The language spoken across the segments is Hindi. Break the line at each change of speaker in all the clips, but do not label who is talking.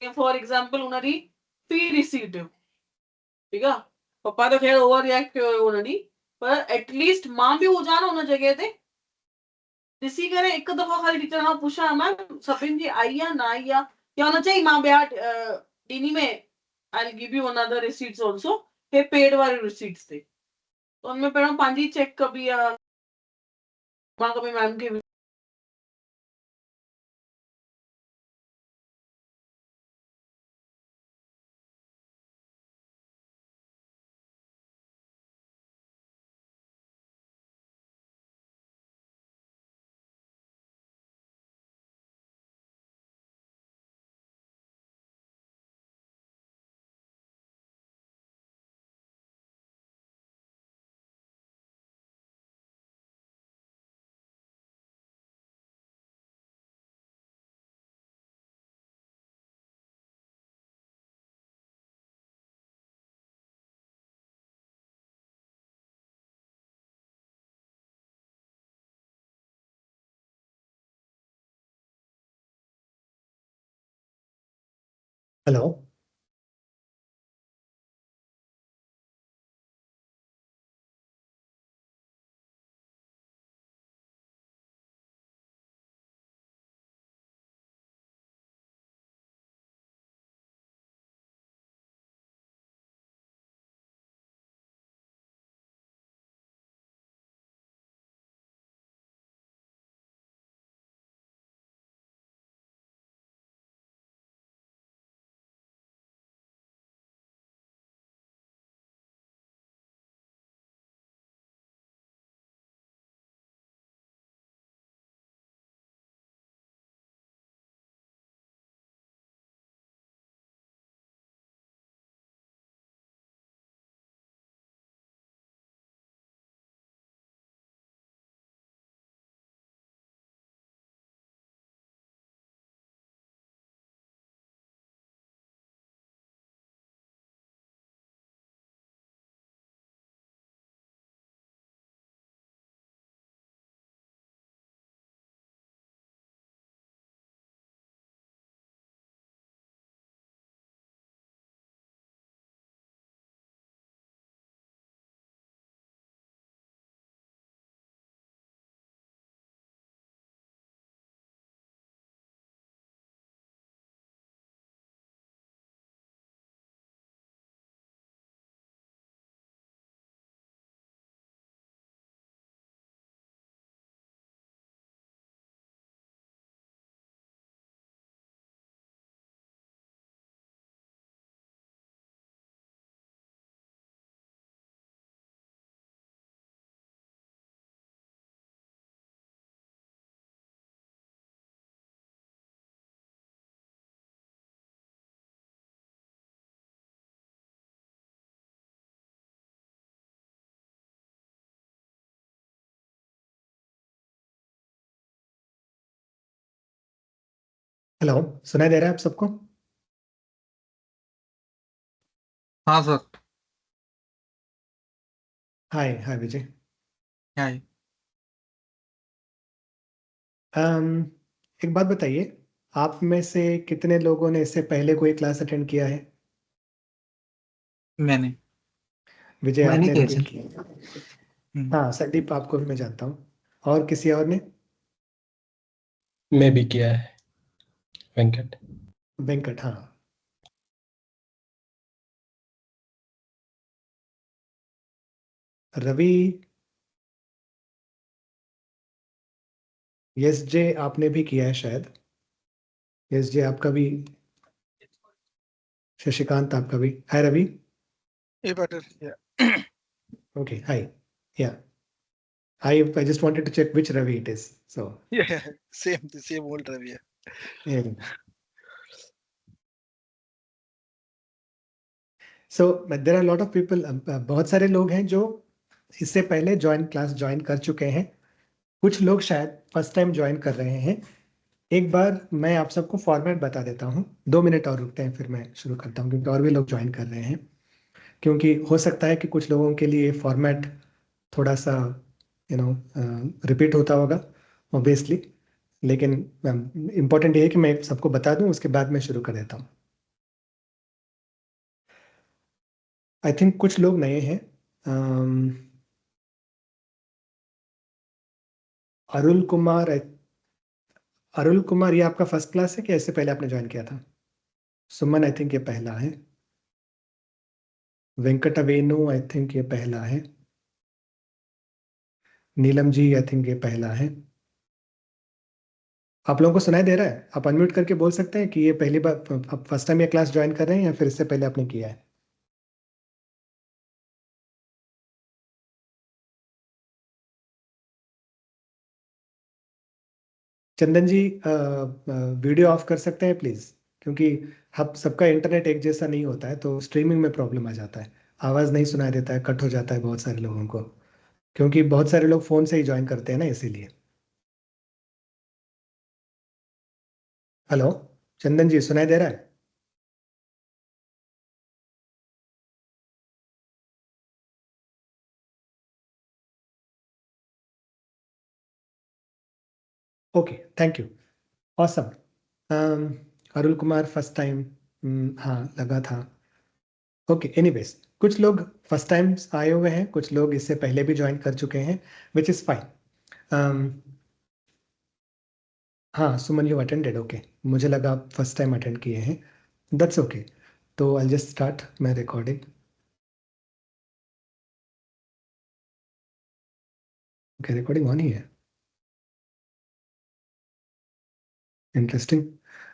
फॉर एग्जांपल उन्हारी फी रिसीट, ठीक है, पप्पा तो खैर ओवर रिएक्ट कयो उन्हारी, पर एटलीस्ट मां भी हुजा न उन जगह ते, ॾिसी करे हिकु दफ़ो खाली टीचर खां पुछां मैम सभिनि जी आई आहे न आई आहे, या हुन चई मां ॿिया ॾींदी में I give you another receipts also, हे पेड वारी रिसीट्स थे, तो उनमें पहिरियों पंहिंजी चेक कबी आहे, मां कभी मैम खे
हेलो, हेलो, सुनाई दे रहा है आप सबको?
हाँ सर।
हाय हाय विजय।
हाय।
एक बात बताइए, आप में से कितने लोगों ने इससे पहले कोई क्लास अटेंड किया है?
मैंने
विजय,
मैंने
आपने
किया
रिपीट
सर।
किया? हाँ संदीप, आपको भी मैं जानता हूँ। और किसी और ने?
मैं भी किया है, वेंकट।
वेंकट, हाँ। रवि, यस जे आपने भी किया है शायद। यस जे आपका भी। शशिकांत आपका भी। हाय Ravi.
Hey, better. Yeah.
Okay, hi. Yeah, I just wanted to check which Ravi it is. So
Yeah. The same old Ravi.
yeah. So there are a lot of people, बहुत सारे लोग हैं जो इससे पहले क्लास ज्वाइन कर चुके हैं, कुछ लोग शायद फर्स्ट टाइम ज्वाइन कर रहे हैं। एक बार मैं आप सबको फॉर्मेट बता देता हूँ, 2 मिनट और रुकते हैं फिर मैं शुरू करता हूँ, क्योंकि और भी लोग ज्वाइन कर रहे हैं। क्योंकि हो सकता है कि कुछ लोगों के लिए फॉर्मेट थोड़ा सा रिपीट होता होगा ऑब्वियसली, लेकिन इम्पोर्टेंट ये है कि मैं सबको बता दूं, उसके बाद मैं शुरू कर देता हूँ। आई थिंक कुछ लोग नए हैं। अरुल कुमार, अरुल कुमार, ये आपका फर्स्ट क्लास है कि इससे पहले आपने ज्वाइन किया था? सुमन, आई थिंक ये पहला है। वेंकट वेनु, आई थिंक ये पहला है। नीलम जी, आई थिंक ये पहला है। आप लोगों को सुनाई दे रहा है? आप अनम्यूट करके बोल सकते हैं कि ये पहली बार, आप फर्स्ट टाइम ये क्लास ज्वाइन कर रहे हैं या फिर इससे पहले आपने किया है? चंदन जी, वीडियो ऑफ कर सकते हैं प्लीज, क्योंकि हम सबका इंटरनेट एक जैसा नहीं होता है तो स्ट्रीमिंग में प्रॉब्लम आ जाता है। आवाज नहीं सुनाई देता है, कट हो जाता है बहुत सारे लोगों को, क्योंकि बहुत सारे लोग फोन से ही ज्वाइन करते हैं ना, इसीलिए। हेलो, चंदन जी सुनाई दे रहा है? Okay, thank you. Awesome. Arul Kumar first time, हाँ लगा था। ओके, एनीवेज, कुछ लोग फर्स्ट टाइम आए हुए हैं, कुछ लोग इससे पहले भी ज्वाइन कर चुके हैं, विच इज़ फाइन। हाँ सुमन, यू अटेंडेड, ओके। मुझे लगा आप फर्स्ट टाइम अटेंड किए हैं, दैट्स ओके। तो I just start my recording. Okay, recording on ही है, इंटरेस्टिंग।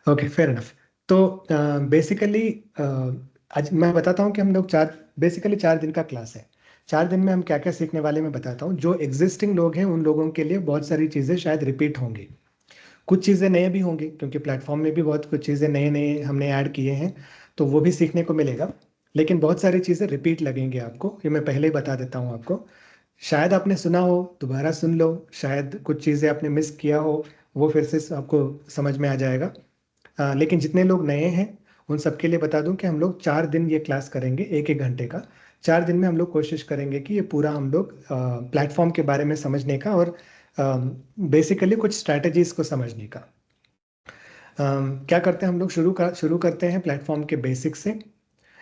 Okay, fair enough. तो बेसिकली आज मैं बताता हूँ कि हम लोग बेसिकली 4 दिन का क्लास है। 4 दिन में हम क्या क्या सीखने वाले मैं बताता हूँ। जो एग्जिस्टिंग लोग हैं उन लोगों के लिए बहुत सारी चीज़ें शायद रिपीट होंगी, कुछ चीज़ें नए भी होंगी, क्योंकि प्लेटफॉर्म में भी बहुत कुछ चीज़ें नए नए हमने ऐड किए हैं, तो वो भी सीखने को मिलेगा। लेकिन बहुत सारी चीज़ें रिपीट लगेंगे आपको, ये मैं पहले ही बता देता हूँ आपको। शायद आपने सुना हो, दोबारा सुन लो, शायद कुछ चीज़ें आपने मिस किया हो, वो फिर से आपको समझ में आ जाएगा। लेकिन जितने लोग नए हैं उन सबके लिए बता दूं कि हम लोग 4 दिन ये क्लास करेंगे, एक एक घंटे का। 4 दिन में हम लोग कोशिश करेंगे कि ये पूरा हम लोग प्लेटफॉर्म के बारे में समझने का और बेसिकली कुछ स्ट्रैटेजीज को समझने का। क्या करते हैं हम लोग, शुरू करते हैं प्लेटफॉर्म के बेसिक से।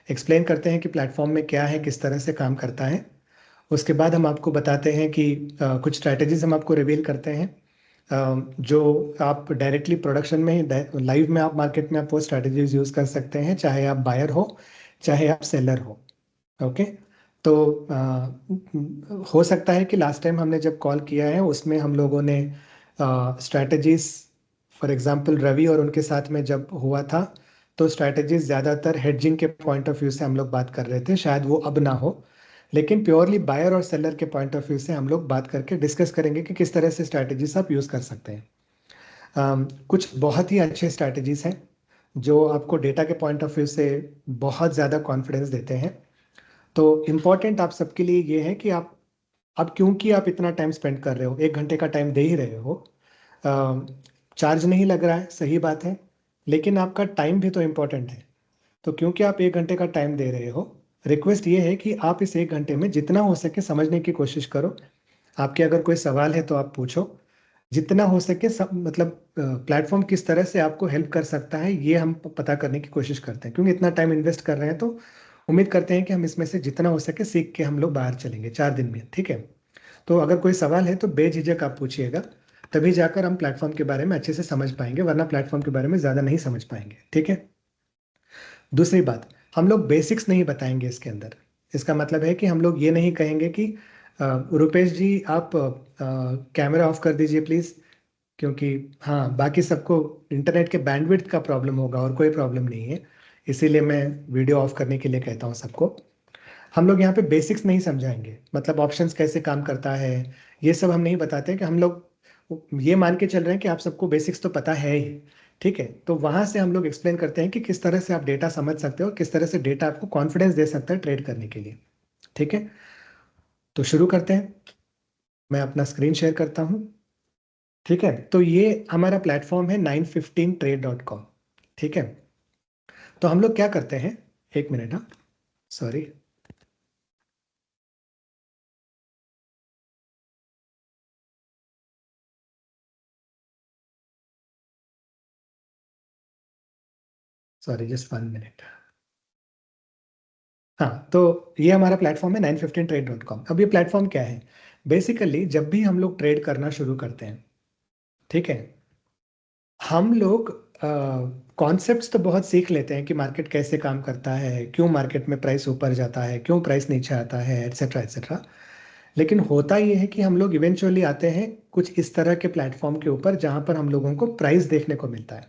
एक्सप्लेन करते हैं कि प्लेटफॉर्म में क्या है, किस तरह से काम करता है। उसके बाद हम आपको बताते हैं कि कुछ स्ट्रैटेजीज हम आपको रिवील करते हैं, जो आप डायरेक्टली प्रोडक्शन में ही, लाइव में आप मार्केट में आप वो स्ट्रैटेजीज यूज़ कर सकते हैं, चाहे आप बायर हो चाहे आप सेलर हो। ओके। तो हो सकता है कि लास्ट टाइम हमने जब कॉल किया है उसमें हम लोगों ने स्ट्रैटेजीज, फॉर एग्जांपल रवि और उनके साथ में जब हुआ था, तो स्ट्रैटेजीज ज़्यादातर हेडजिंग के पॉइंट ऑफ व्यू से हम लोग बात कर रहे थे, शायद वो अब ना हो। लेकिन प्योरली बायर और सेलर के पॉइंट ऑफ व्यू से हम लोग बात करके डिस्कस करेंगे कि किस तरह से स्ट्रैटेजीज आप यूज़ कर सकते हैं। कुछ बहुत ही अच्छे स्ट्रैटेजीज हैं जो आपको डेटा के पॉइंट ऑफ व्यू से बहुत ज़्यादा कॉन्फिडेंस देते हैं। तो इम्पॉर्टेंट आप सबके लिए ये है कि आप, अब क्योंकि आप इतना टाइम स्पेंड कर रहे हो, 1 घंटे का टाइम दे ही रहे हो, चार्ज नहीं लग रहा है, सही बात है, लेकिन आपका टाइम भी तो इम्पोर्टेंट है। तो क्योंकि आप 1 घंटे का टाइम दे रहे हो, रिक्वेस्ट ये है कि आप इस 1 घंटे में जितना हो सके समझने की कोशिश करो। आपके अगर कोई सवाल है तो आप पूछो, जितना हो सके सब, मतलब प्लेटफॉर्म किस तरह से आपको हेल्प कर सकता है ये हम पता करने की कोशिश करते हैं, क्योंकि इतना टाइम इन्वेस्ट कर रहे हैं तो उम्मीद करते हैं कि हम इसमें से जितना हो सके सीख के हम लोग बाहर चलेंगे 4 दिन में, ठीक है? तो अगर कोई सवाल है तो बेझिझक आप पूछिएगा, तभी जाकर हम प्लेटफॉर्म के बारे में अच्छे से समझ पाएंगे, वरना प्लेटफॉर्म के बारे में ज़्यादा नहीं समझ पाएंगे, ठीक है? दूसरी बात, हम लोग बेसिक्स नहीं बताएंगे इसके अंदर। इसका मतलब है कि हम लोग ये नहीं कहेंगे कि रुपेश जी आप कैमरा ऑफ कर दीजिए प्लीज़, क्योंकि हाँ बाकी सबको इंटरनेट के बैंडविड्थ का प्रॉब्लम होगा और कोई प्रॉब्लम नहीं है, इसीलिए मैं वीडियो ऑफ करने के लिए कहता हूँ सबको। हम लोग यहाँ पे बेसिक्स नहीं समझाएंगे, मतलब ऑप्शंस कैसे काम करता है ये सब हम नहीं बताते, कि हम लोग ये मान के चल रहे हैं कि आप सबको बेसिक्स तो पता है ही, ठीक है? तो वहां से हम लोग एक्सप्लेन करते हैं कि किस तरह से आप डेटा समझ सकते हो, किस तरह से डेटा आपको कॉन्फिडेंस दे सकता है ट्रेड करने के लिए, ठीक है? तो शुरू करते हैं, मैं अपना स्क्रीन शेयर करता हूँ, ठीक है? तो ये हमारा प्लेटफॉर्म है 915trade.com, ठीक है? तो हम लोग क्या करते हैं, एक मिनट, हाँ सॉरी, सॉरी, जस्ट 1 मिनट। हाँ, तो ये हमारा प्लेटफॉर्म है 915trade.com। अब ये प्लेटफॉर्म क्या है? बेसिकली जब भी हम लोग ट्रेड करना शुरू करते हैं, ठीक है, हम लोग कॉन्सेप्ट्स तो बहुत सीख लेते हैं कि मार्केट कैसे काम करता है, क्यों मार्केट में प्राइस ऊपर जाता है, क्यों प्राइस नीचे आता है, एटसेट्रा एटसेट्रा। लेकिन होता ये है कि हम लोग इवेंचुअली आते हैं कुछ इस तरह के प्लेटफॉर्म के ऊपर जहाँ पर हम लोगों को प्राइस देखने को मिलता है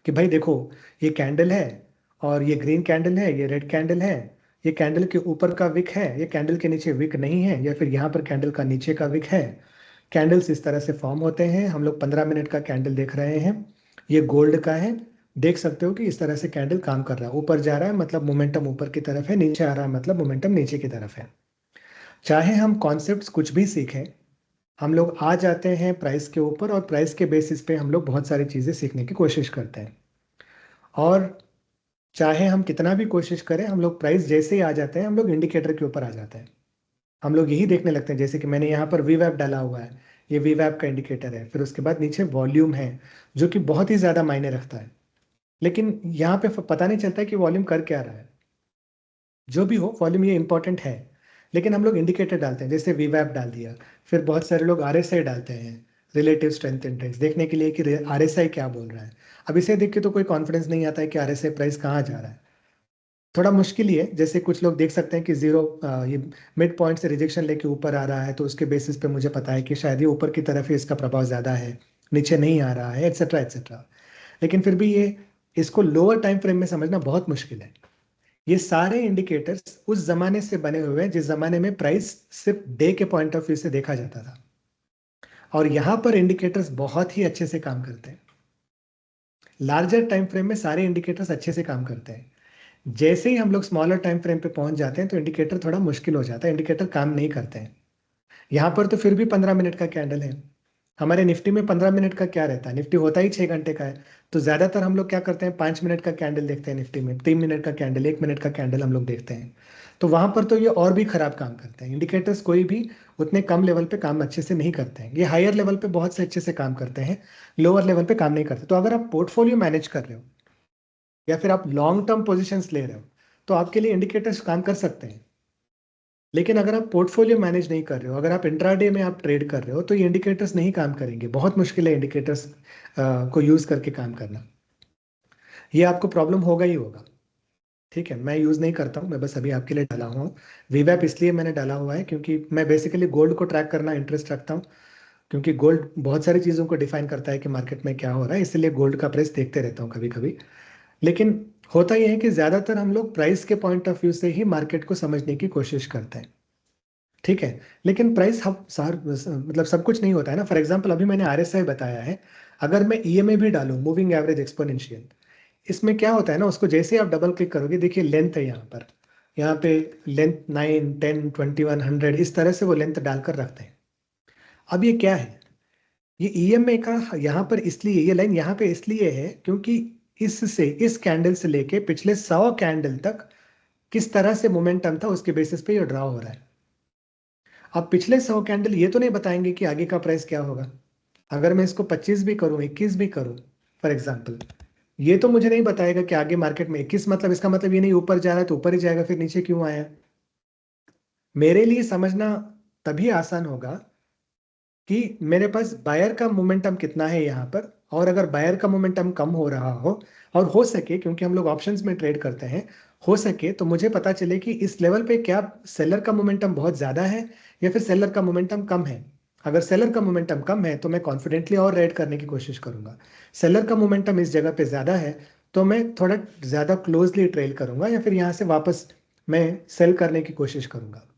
कि भाई देखो, ये कैंडल है और ये ग्रीन कैंडल है, ये रेड कैंडल है, ये कैंडल के ऊपर का विक है, ये कैंडल के नीचे विक नहीं है, या फिर यहाँ पर कैंडल का नीचे का विक है। कैंडल्स इस तरह से फॉर्म होते हैं। हम लोग 15 मिनट का कैंडल देख रहे हैं, ये गोल्ड का है। देख सकते हो कि इस तरह से कैंडल काम कर रहा है, ऊपर जा रहा है मतलब मोमेंटम ऊपर की तरफ है, नीचे आ रहा है मतलब मोमेंटम नीचे की तरफ है। चाहे हम कॉन्सेप्ट्स कुछ भी सीखें, हम लोग आ जाते हैं प्राइस के ऊपर और प्राइस के बेसिस पे हम लोग बहुत सारी चीज़ें सीखने की कोशिश करते हैं। और चाहे हम कितना भी कोशिश करें, हम लोग प्राइस जैसे ही आ जाते हैं हम लोग इंडिकेटर के ऊपर आ जाते हैं। हम लोग यही देखने लगते हैं, जैसे कि मैंने यहाँ पर वीवैप डाला हुआ है, ये वीवैप का इंडिकेटर है। फिर उसके बाद नीचे वॉल्यूम है जो कि बहुत ही ज़्यादा मायने रखता है, लेकिन यहाँ पे पता नहीं चलता है कि वॉल्यूम कर क्या रहा है। जो भी हो, वॉल्यूम ये इंपॉर्टेंट है, लेकिन हम लोग इंडिकेटर डालते हैं, जैसे वीवैप डाल दिया। फिर बहुत सारे लोग आरएसआई डालते हैं, रिलेटिव स्ट्रेंथ इंडेक्स, देखने के लिए कि आरएसआई क्या बोल रहा है। अब इसे देख के तो कोई कॉन्फिडेंस नहीं आता है कि आरएसआई प्राइस कहाँ जा रहा है। थोड़ा मुश्किल ही है। जैसे कुछ लोग देख सकते हैं कि जीरो, ये मिड पॉइंट से रिजेक्शन लेके ऊपर आ रहा है, तो उसके बेसिस पे मुझे पता है कि शायद ये ऊपर की तरफ ही इसका प्रभाव ज़्यादा है, नीचे नहीं आ रहा है, एटसेट्रा एटसेट्रा। लेकिन फिर भी ये, इसको लोअर टाइम फ्रेम में समझना बहुत मुश्किल है। ये सारे इंडिकेटर्स उस जमाने से बने हुए हैं जिस जमाने में प्राइस सिर्फ डे के पॉइंट ऑफ व्यू से देखा जाता था, और यहाँ पर इंडिकेटर्स बहुत ही अच्छे से काम करते हैं। लार्जर टाइम फ्रेम में सारे इंडिकेटर्स अच्छे से काम करते हैं। जैसे ही हम लोग स्मॉलर टाइम फ्रेम पे पहुंच जाते हैं तो इंडिकेटर थोड़ा मुश्किल हो जाता है, इंडिकेटर काम नहीं करते हैं। यहाँ पर तो फिर भी 15 मिनट का कैंडल है। हमारे निफ्टी में 15 मिनट का क्या रहता है? निफ्टी होता ही 6 घंटे का है। तो ज्यादातर हम लोग क्या करते हैं, 5 मिनट का कैंडल देखते हैं निफ्टी में, 3 मिनट का कैंडल, 1 मिनट का कैंडल हम लोग देखते हैं। तो वहां पर तो ये और भी खराब काम करते हैं। इंडिकेटर्स कोई भी उतने कम लेवल पे काम अच्छे से नहीं करते हैं, ये हायर लेवल पे बहुत से अच्छे से काम करते हैं, लोअर लेवल पे काम नहीं करते। तो अगर आप पोर्टफोलियो मैनेज कर रहे हो या फिर आप लॉन्ग टर्म पोजिशंस ले रहे हो, तो आपके लिए इंडिकेटर्स काम कर सकते हैं। लेकिन अगर आप पोर्टफोलियो मैनेज नहीं कर रहे हो, अगर आप इंट्राडे में आप ट्रेड कर रहे हो, तो ये इंडिकेटर्स नहीं काम करेंगे। बहुत मुश्किल है इंडिकेटर्स को यूज करके काम करना। ये आपको प्रॉब्लम होगा ही होगा। ठीक है, मैं यूज नहीं करता हूँ, मैं बस अभी आपके लिए डाला हुआ हूँ। वीवैप इसलिए मैंने डाला हुआ है क्योंकि मैं बेसिकली गोल्ड को ट्रैक करना इंटरेस्ट रखता हूँ, क्योंकि गोल्ड बहुत सारी चीज़ों को डिफाइन करता है कि मार्केट में क्या हो रहा है, इसलिए गोल्ड का प्राइस देखते रहता हूँ कभी कभी। लेकिन होता यह है कि ज्यादातर हम लोग प्राइस के पॉइंट ऑफ व्यू से ही मार्केट को समझने की कोशिश करते हैं। ठीक है, लेकिन प्राइस हम मतलब सब कुछ नहीं होता है ना। फॉर एग्जांपल अभी मैंने आरएसआई बताया है, अगर मैं ईएमए भी डालूं, मूविंग एवरेज एक्सपोनेंशियल, इसमें क्या होता है ना, उसको जैसे ही आप डबल क्लिक करोगे, देखिए लेंथ है यहाँ पर, यहाँ पे लेंथ 9, 10, 21, 100, इस तरह से वो लेंथ डालकर रखते हैं। अब ये क्या है, ये ईएमए का यहाँ पर इसलिए, ये लाइन यहाँ पे इसलिए है क्योंकि इससे, इस कैंडल से लेके पिछले 100 कैंडल तक किस तरह से मोमेंटम था उसके बेसिस पे ये ड्रॉ हो रहा है। अब पिछले 100 कैंडल ये तो नहीं बताएंगे कि आगे का प्राइस क्या होगा। अगर मैं इसको 25 भी करूं, 21 भी करूं फॉर एग्जांपल, ये तो मुझे नहीं बताएगा कि आगे मार्केट में 21, मतलब इसका मतलब ये नहीं ऊपर जा रहा है तो ऊपर ही जाएगा, फिर नीचे क्यों आया। मेरे लिए समझना तभी आसान होगा कि मेरे पास बायर का मोमेंटम कितना है यहाँ पर, और अगर बायर का मोमेंटम कम हो रहा हो, और हो सके, क्योंकि हम लोग ऑप्शंस में ट्रेड करते हैं, हो सके तो मुझे पता चले कि इस लेवल पे क्या सेलर का मोमेंटम बहुत ज्यादा है या फिर सेलर का मोमेंटम कम है। अगर सेलर का मोमेंटम कम है तो मैं कॉन्फिडेंटली और रेड करने की कोशिश करूंगा। सेलर का मोमेंटम इस जगह पे ज्यादा है तो मैं थोड़ा ज्यादा क्लोजली ट्रेल करूंगा, या फिर यहाँ से वापस मैं सेल करने की कोशिश करूंगा।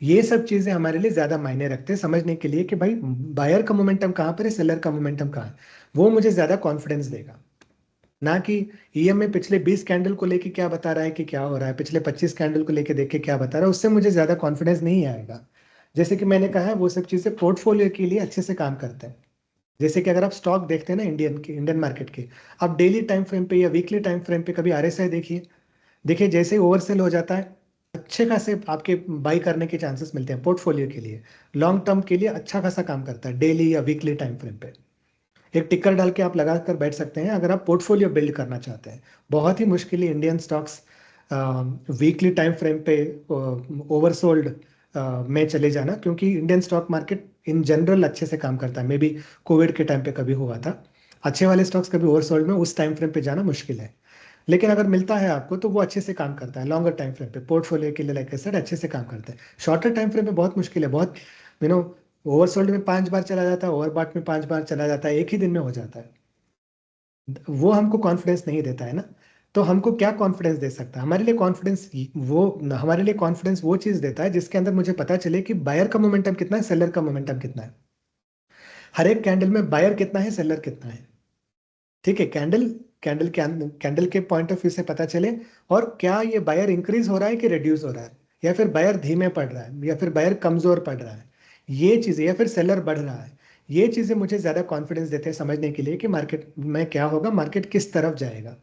ये सब चीजें हमारे लिए ज्यादा मायने रखते हैं समझने के लिए कि भाई बायर का मोमेंटम कहाँ पर है, सेलर का मोमेंटम कहाँ है। वो मुझे ज्यादा कॉन्फिडेंस देगा, ना कि ईएमए पिछले 20 कैंडल को लेके क्या बता रहा है कि क्या हो रहा है, पिछले 25 कैंडल को लेके देख के क्या बता रहा है, उससे मुझे ज्यादा कॉन्फिडेंस नहीं आएगा। जैसे कि मैंने कहा है, वो सब चीजें पोर्टफोलियो के लिए अच्छे से काम करते हैं। जैसे कि अगर आप स्टॉक देखते हैं ना इंडियन मार्केट के, आप डेली टाइम फ्रेम पे या वीकली टाइम फ्रेम पे कभी आरएसआई देखिए, देखिए जैसे ही ओवरसेल हो जाता है, अच्छे खासे आपके बाई करने के चांसेस मिलते हैं। पोर्टफोलियो के लिए, लॉन्ग टर्म के लिए अच्छा खासा काम करता है डेली या वीकली टाइम फ्रेम पे। एक टिकर डाल के आप लगा कर बैठ सकते हैं अगर आप पोर्टफोलियो बिल्ड करना चाहते हैं। बहुत ही मुश्किल Indian stocks weekly time frame पे ओवरसोल्ड में चले जाना, क्योंकि Indian stock market in general अच्छे से काम करता है। मे बी कोविड के टाइम पे कभी हुआ था, अच्छे वाले स्टॉक्स कभी ओवरसोल्ड में उस टाइम फ्रेम पे जाना मुश्किल है। लेकिन अगर मिलता है आपको तो वो अच्छे से काम करता है लॉन्गर टाइम फ्रेम पे, पोर्टफोलियो के लिए लाइक आई सेड अच्छे से काम करता है। शॉर्टर टाइम फ्रेम पे बहुत मुश्किल है, बहुत यू नो ओवरसोल्ड में 5 बार चला जाता है, ओवरबॉट में 5 बार चला जाता है, एक ही दिन में हो जाता है। वो हमको कॉन्फिडेंस नहीं देता है ना। तो हमको क्या कॉन्फिडेंस दे सकता है? हमारे लिए कॉन्फिडेंस वो चीज देता है जिसके अंदर मुझे पता चले कि बायर का मोमेंटम कितना है, सेलर का मोमेंटम कितना है। हर एक कैंडल में बायर कितना है, सेलर कितना है। ठीक है, कैंडल के पॉइंट ऑफ व्यू से पता चले, और क्या ये बायर इंक्रीज हो रहा है कि रिड्यूस हो रहा है, या फिर बायर धीमे पड़ रहा है, या फिर बायर कमजोर पड़ रहा है, ये चीजें, या फिर सेलर बढ़ रहा है। ये चीजें मुझे ज्यादा कॉन्फिडेंस देते हैं समझने के लिए कि मार्केट में क्या होगा, मार्केट किस तरफ जाएगा।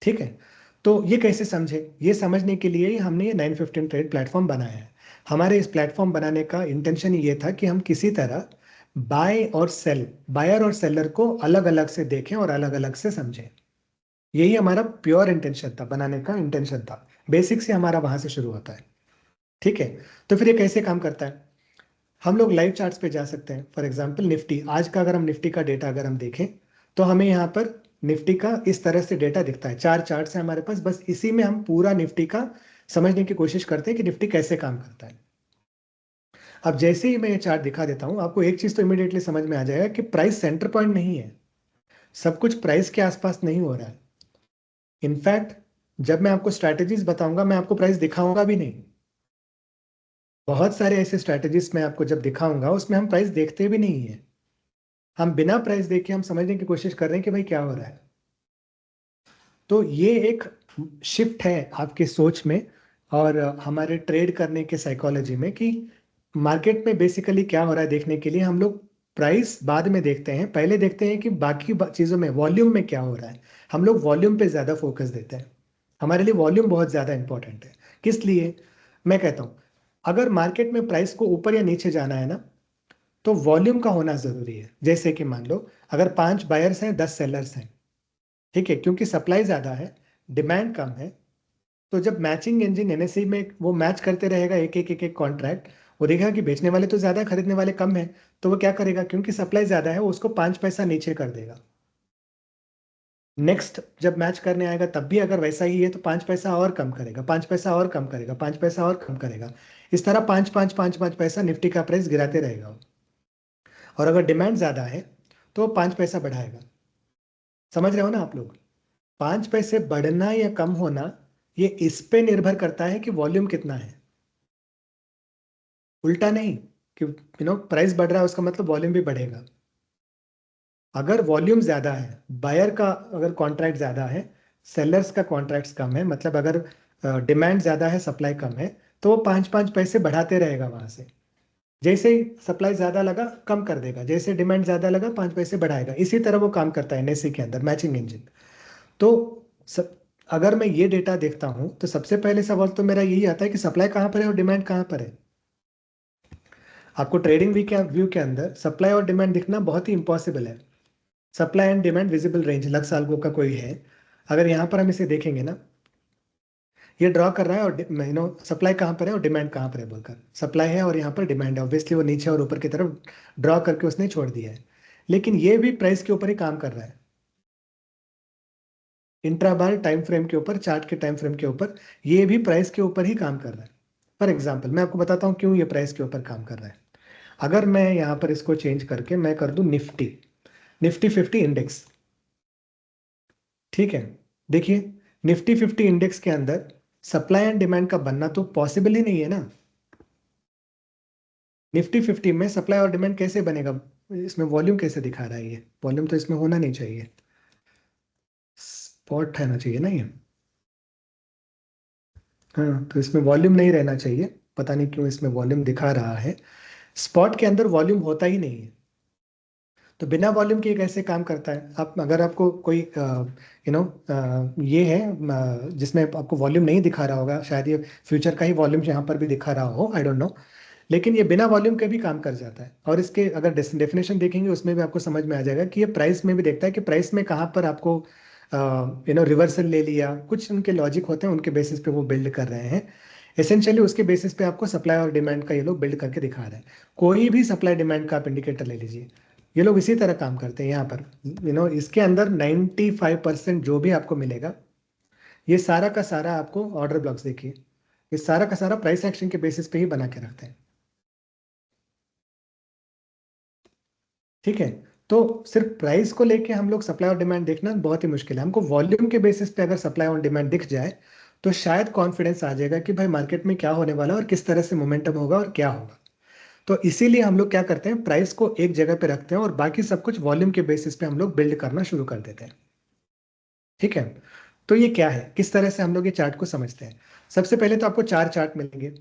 ठीक है, तो ये कैसे समझे? ये समझने के लिए ही हमने ये 915 ट्रेड प्लेटफॉर्म बनाया है। हमारे इस प्लेटफॉर्म बनाने का इंटेंशन ये था कि हम किसी तरह बायर और सेलर को अलग अलग से देखें और अलग अलग से समझें। यही हमारा प्योर इंटेंशन था, बनाने का इंटेंशन था। बेसिक से हमारा वहां से शुरू होता है। ठीक है, तो फिर ये कैसे काम करता है? हम लोग लाइव चार्ट्स पे जा सकते हैं। फॉर एग्जांपल निफ्टी, आज का अगर हम निफ्टी का डेटा अगर हम देखें तो हमें यहाँ पर निफ्टी का इस तरह से डेटा दिखता है। 4 चार्ट्स है हमारे पास, बस इसी में हम पूरा निफ्टी का समझने की कोशिश करते हैं कि निफ्टी कैसे काम करता है। अब जैसे ही मैं ये चार्ट दिखा देता हूं, आपको एक चीज तो इमीडिएटली समझ में आ जाएगा कि प्राइस सेंटर पॉइंट नहीं है, सब कुछ प्राइस के आसपास नहीं हो रहा है। इनफैक्ट जब मैं आपको स्ट्रैटेजीज बताऊंगा, मैं आपको प्राइस दिखाऊंगा भी नहीं। बहुत सारे ऐसे स्ट्रैटेजीज मैं आपको जब दिखाऊंगा उसमें हम प्राइस देखते भी नहीं है, हम बिना प्राइस देखे हम समझने की कोशिश कर रहे हैं कि भाई क्या हो रहा है। तो ये एक शिफ्ट है आपके सोच में और हमारे ट्रेड करने के साइकोलॉजी में, कि मार्केट में बेसिकली क्या हो रहा है देखने के लिए हम लोग प्राइस बाद में देखते हैं, पहले देखते हैं कि बाकी चीज़ों में वॉल्यूम में क्या हो रहा है। हम लोग वॉल्यूम पे ज़्यादा फोकस देते हैं, हमारे लिए वॉल्यूम बहुत ज़्यादा इंपॉर्टेंट है। किस लिए? मैं कहता हूँ अगर मार्केट में प्राइस को ऊपर या नीचे जाना है ना, तो वॉल्यूम का होना ज़रूरी है। जैसे कि मान लो अगर 5 बायर्स हैं, 10 सेलर्स हैं, ठीक है, क्योंकि सप्लाई ज़्यादा है, डिमांड कम है, तो जब मैचिंग इंजन एनएससी में वो मैच करते रहेगा एक एक कॉन्ट्रैक्ट, वो देखेगा कि बेचने वाले तो ज्यादा है, खरीदने वाले कम है, तो वो क्या करेगा, क्योंकि सप्लाई ज्यादा है, वो उसको 5 पैसा नीचे कर देगा। नेक्स्ट जब मैच करने आएगा तब भी अगर वैसा ही है तो 5 पैसा और कम करेगा, 5 पैसा और कम करेगा, 5 पैसा और कम करेगा। इस तरह 5 5 5 5 पैसा निफ्टी का प्राइस गिराते रहेगा। और अगर डिमांड ज्यादा है तो वो 5 पैसा बढ़ाएगा। समझ रहे हो ना आप लोग? 5 पैसे बढ़ना या कम होना ये इस पे निर्भर करता है कि वॉल्यूम कितना है, उल्टा नहीं कि प्राइस बढ़ रहा है उसका मतलब वॉल्यूम भी बढ़ेगा। अगर वॉल्यूम ज्यादा है, बायर का अगर कॉन्ट्रैक्ट ज्यादा है, सेलर्स का कॉन्ट्रैक्ट कम है, मतलब अगर डिमांड ज्यादा है, सप्लाई कम है, तो वो 5 5 पैसे बढ़ाते रहेगा वहां से। जैसे ही सप्लाई ज्यादा लगा कम कर देगा, जैसे डिमांड ज्यादा लगा 5 पैसे बढ़ाएगा। इसी तरह वो काम करता है एनएससी के अंदर, मैचिंग इंजन। तो अगर मैं ये डेटा देखता हूं तो सबसे पहले सवाल तो मेरा यही आता है कि सप्लाई कहां पर है और डिमांड कहां पर है। आपको ट्रेडिंग व्यू के अंदर सप्लाई और डिमांड दिखना बहुत ही इम्पॉसिबल है। Supply and demand visible range lux का कोई है, अगर यहाँ पर हम इसे देखेंगे ना, ये ड्रॉ कर रहा है और सप्लाई कहाँ पर है और डिमांड कहाँ पर है बोलकर, सप्लाई है और यहाँ पर डिमांड है, ऑब्वियसली वो नीचे और ऊपर की तरफ ड्रॉ करके उसने छोड़ दिया है। लेकिन ये भी प्राइस के ऊपर ही काम कर रहा है, इंट्राबार टाइम फ्रेम के ऊपर, चार्ट के टाइम फ्रेम के ऊपर, ये भी प्राइस के ऊपर ही काम कर रहा है। फॉर एग्जाम्पल मैं आपको बताता हूँ क्यों ये प्राइस के ऊपर काम कर रहा है। अगर मैं यहाँ पर इसको चेंज करके मैं कर दूं निफ्टी 50 इंडेक्स, ठीक है, देखिए निफ्टी 50 इंडेक्स के अंदर सप्लाई एंड डिमांड का बनना तो पॉसिबल ही नहीं है ना। निफ्टी 50 में सप्लाई और डिमांड कैसे बनेगा? इसमें वॉल्यूम कैसे दिखा रहा है? ये वॉल्यूम तो इसमें होना नहीं चाहिए, स्पॉट रहना चाहिए ना ये। हाँ, तो इसमें वॉल्यूम नहीं रहना चाहिए, पता नहीं क्यों इसमें वॉल्यूम दिखा रहा है। स्पॉट के अंदर वॉल्यूम होता ही नहीं है, तो बिना वॉल्यूम के कैसे काम करता है? आप अगर आपको कोई ये है जिसमें आपको वॉल्यूम नहीं दिखा रहा होगा, शायद ये फ्यूचर का ही वॉल्यूम यहाँ पर भी दिखा रहा हो, आई डोंट नो, लेकिन ये बिना वॉल्यूम के भी काम कर जाता है। और इसके अगर डेफिनेशन देखेंगे उसमें भी आपको समझ में आ जाएगा कि ये प्राइस में भी देखता है कि प्राइस में कहाँ पर आपको रिवर्सल ले लिया, कुछ उनके लॉजिक होते हैं, उनके बेसिस पे वो बिल्ड कर रहे हैं। एसेंशियली उसके बेसिस पे आपको सप्लाई और डिमांड का ये लोग बिल्ड करके दिखा रहे हैं। कोई भी सप्लाई डिमांड का आप इंडिकेटर ले लीजिए, ये लोग इसी तरह काम करते हैं। यहाँ पर इसके अंदर 95% जो भी आपको मिलेगा, ये सारा का सारा आपको ऑर्डर ब्लॉक्स देखिए, ये सारा का सारा प्राइस एक्शन के बेसिस पे ही बना के रखते हैं। ठीक है, तो सिर्फ प्राइस को लेके हम लोग सप्लाई और डिमांड देखना बहुत ही मुश्किल है। हमको वॉल्यूम के बेसिस पे अगर सप्लाई और डिमांड दिख जाए तो शायद कॉन्फिडेंस आ जाएगा कि भाई मार्केट में क्या होने वाला है और किस तरह से मोमेंटम होगा और क्या होगा। तो इसीलिए हम लोग क्या करते हैं, प्राइस को एक जगह पे रखते हैं और बाकी सब कुछ वॉल्यूम के बेसिस पे हम लोग बिल्ड करना शुरू कर देते हैं। ठीक है, तो ये क्या है, किस तरह से हम लोग ये चार्ट को समझते हैं। सबसे पहले तो आपको 4 चार्ट मिलेंगे।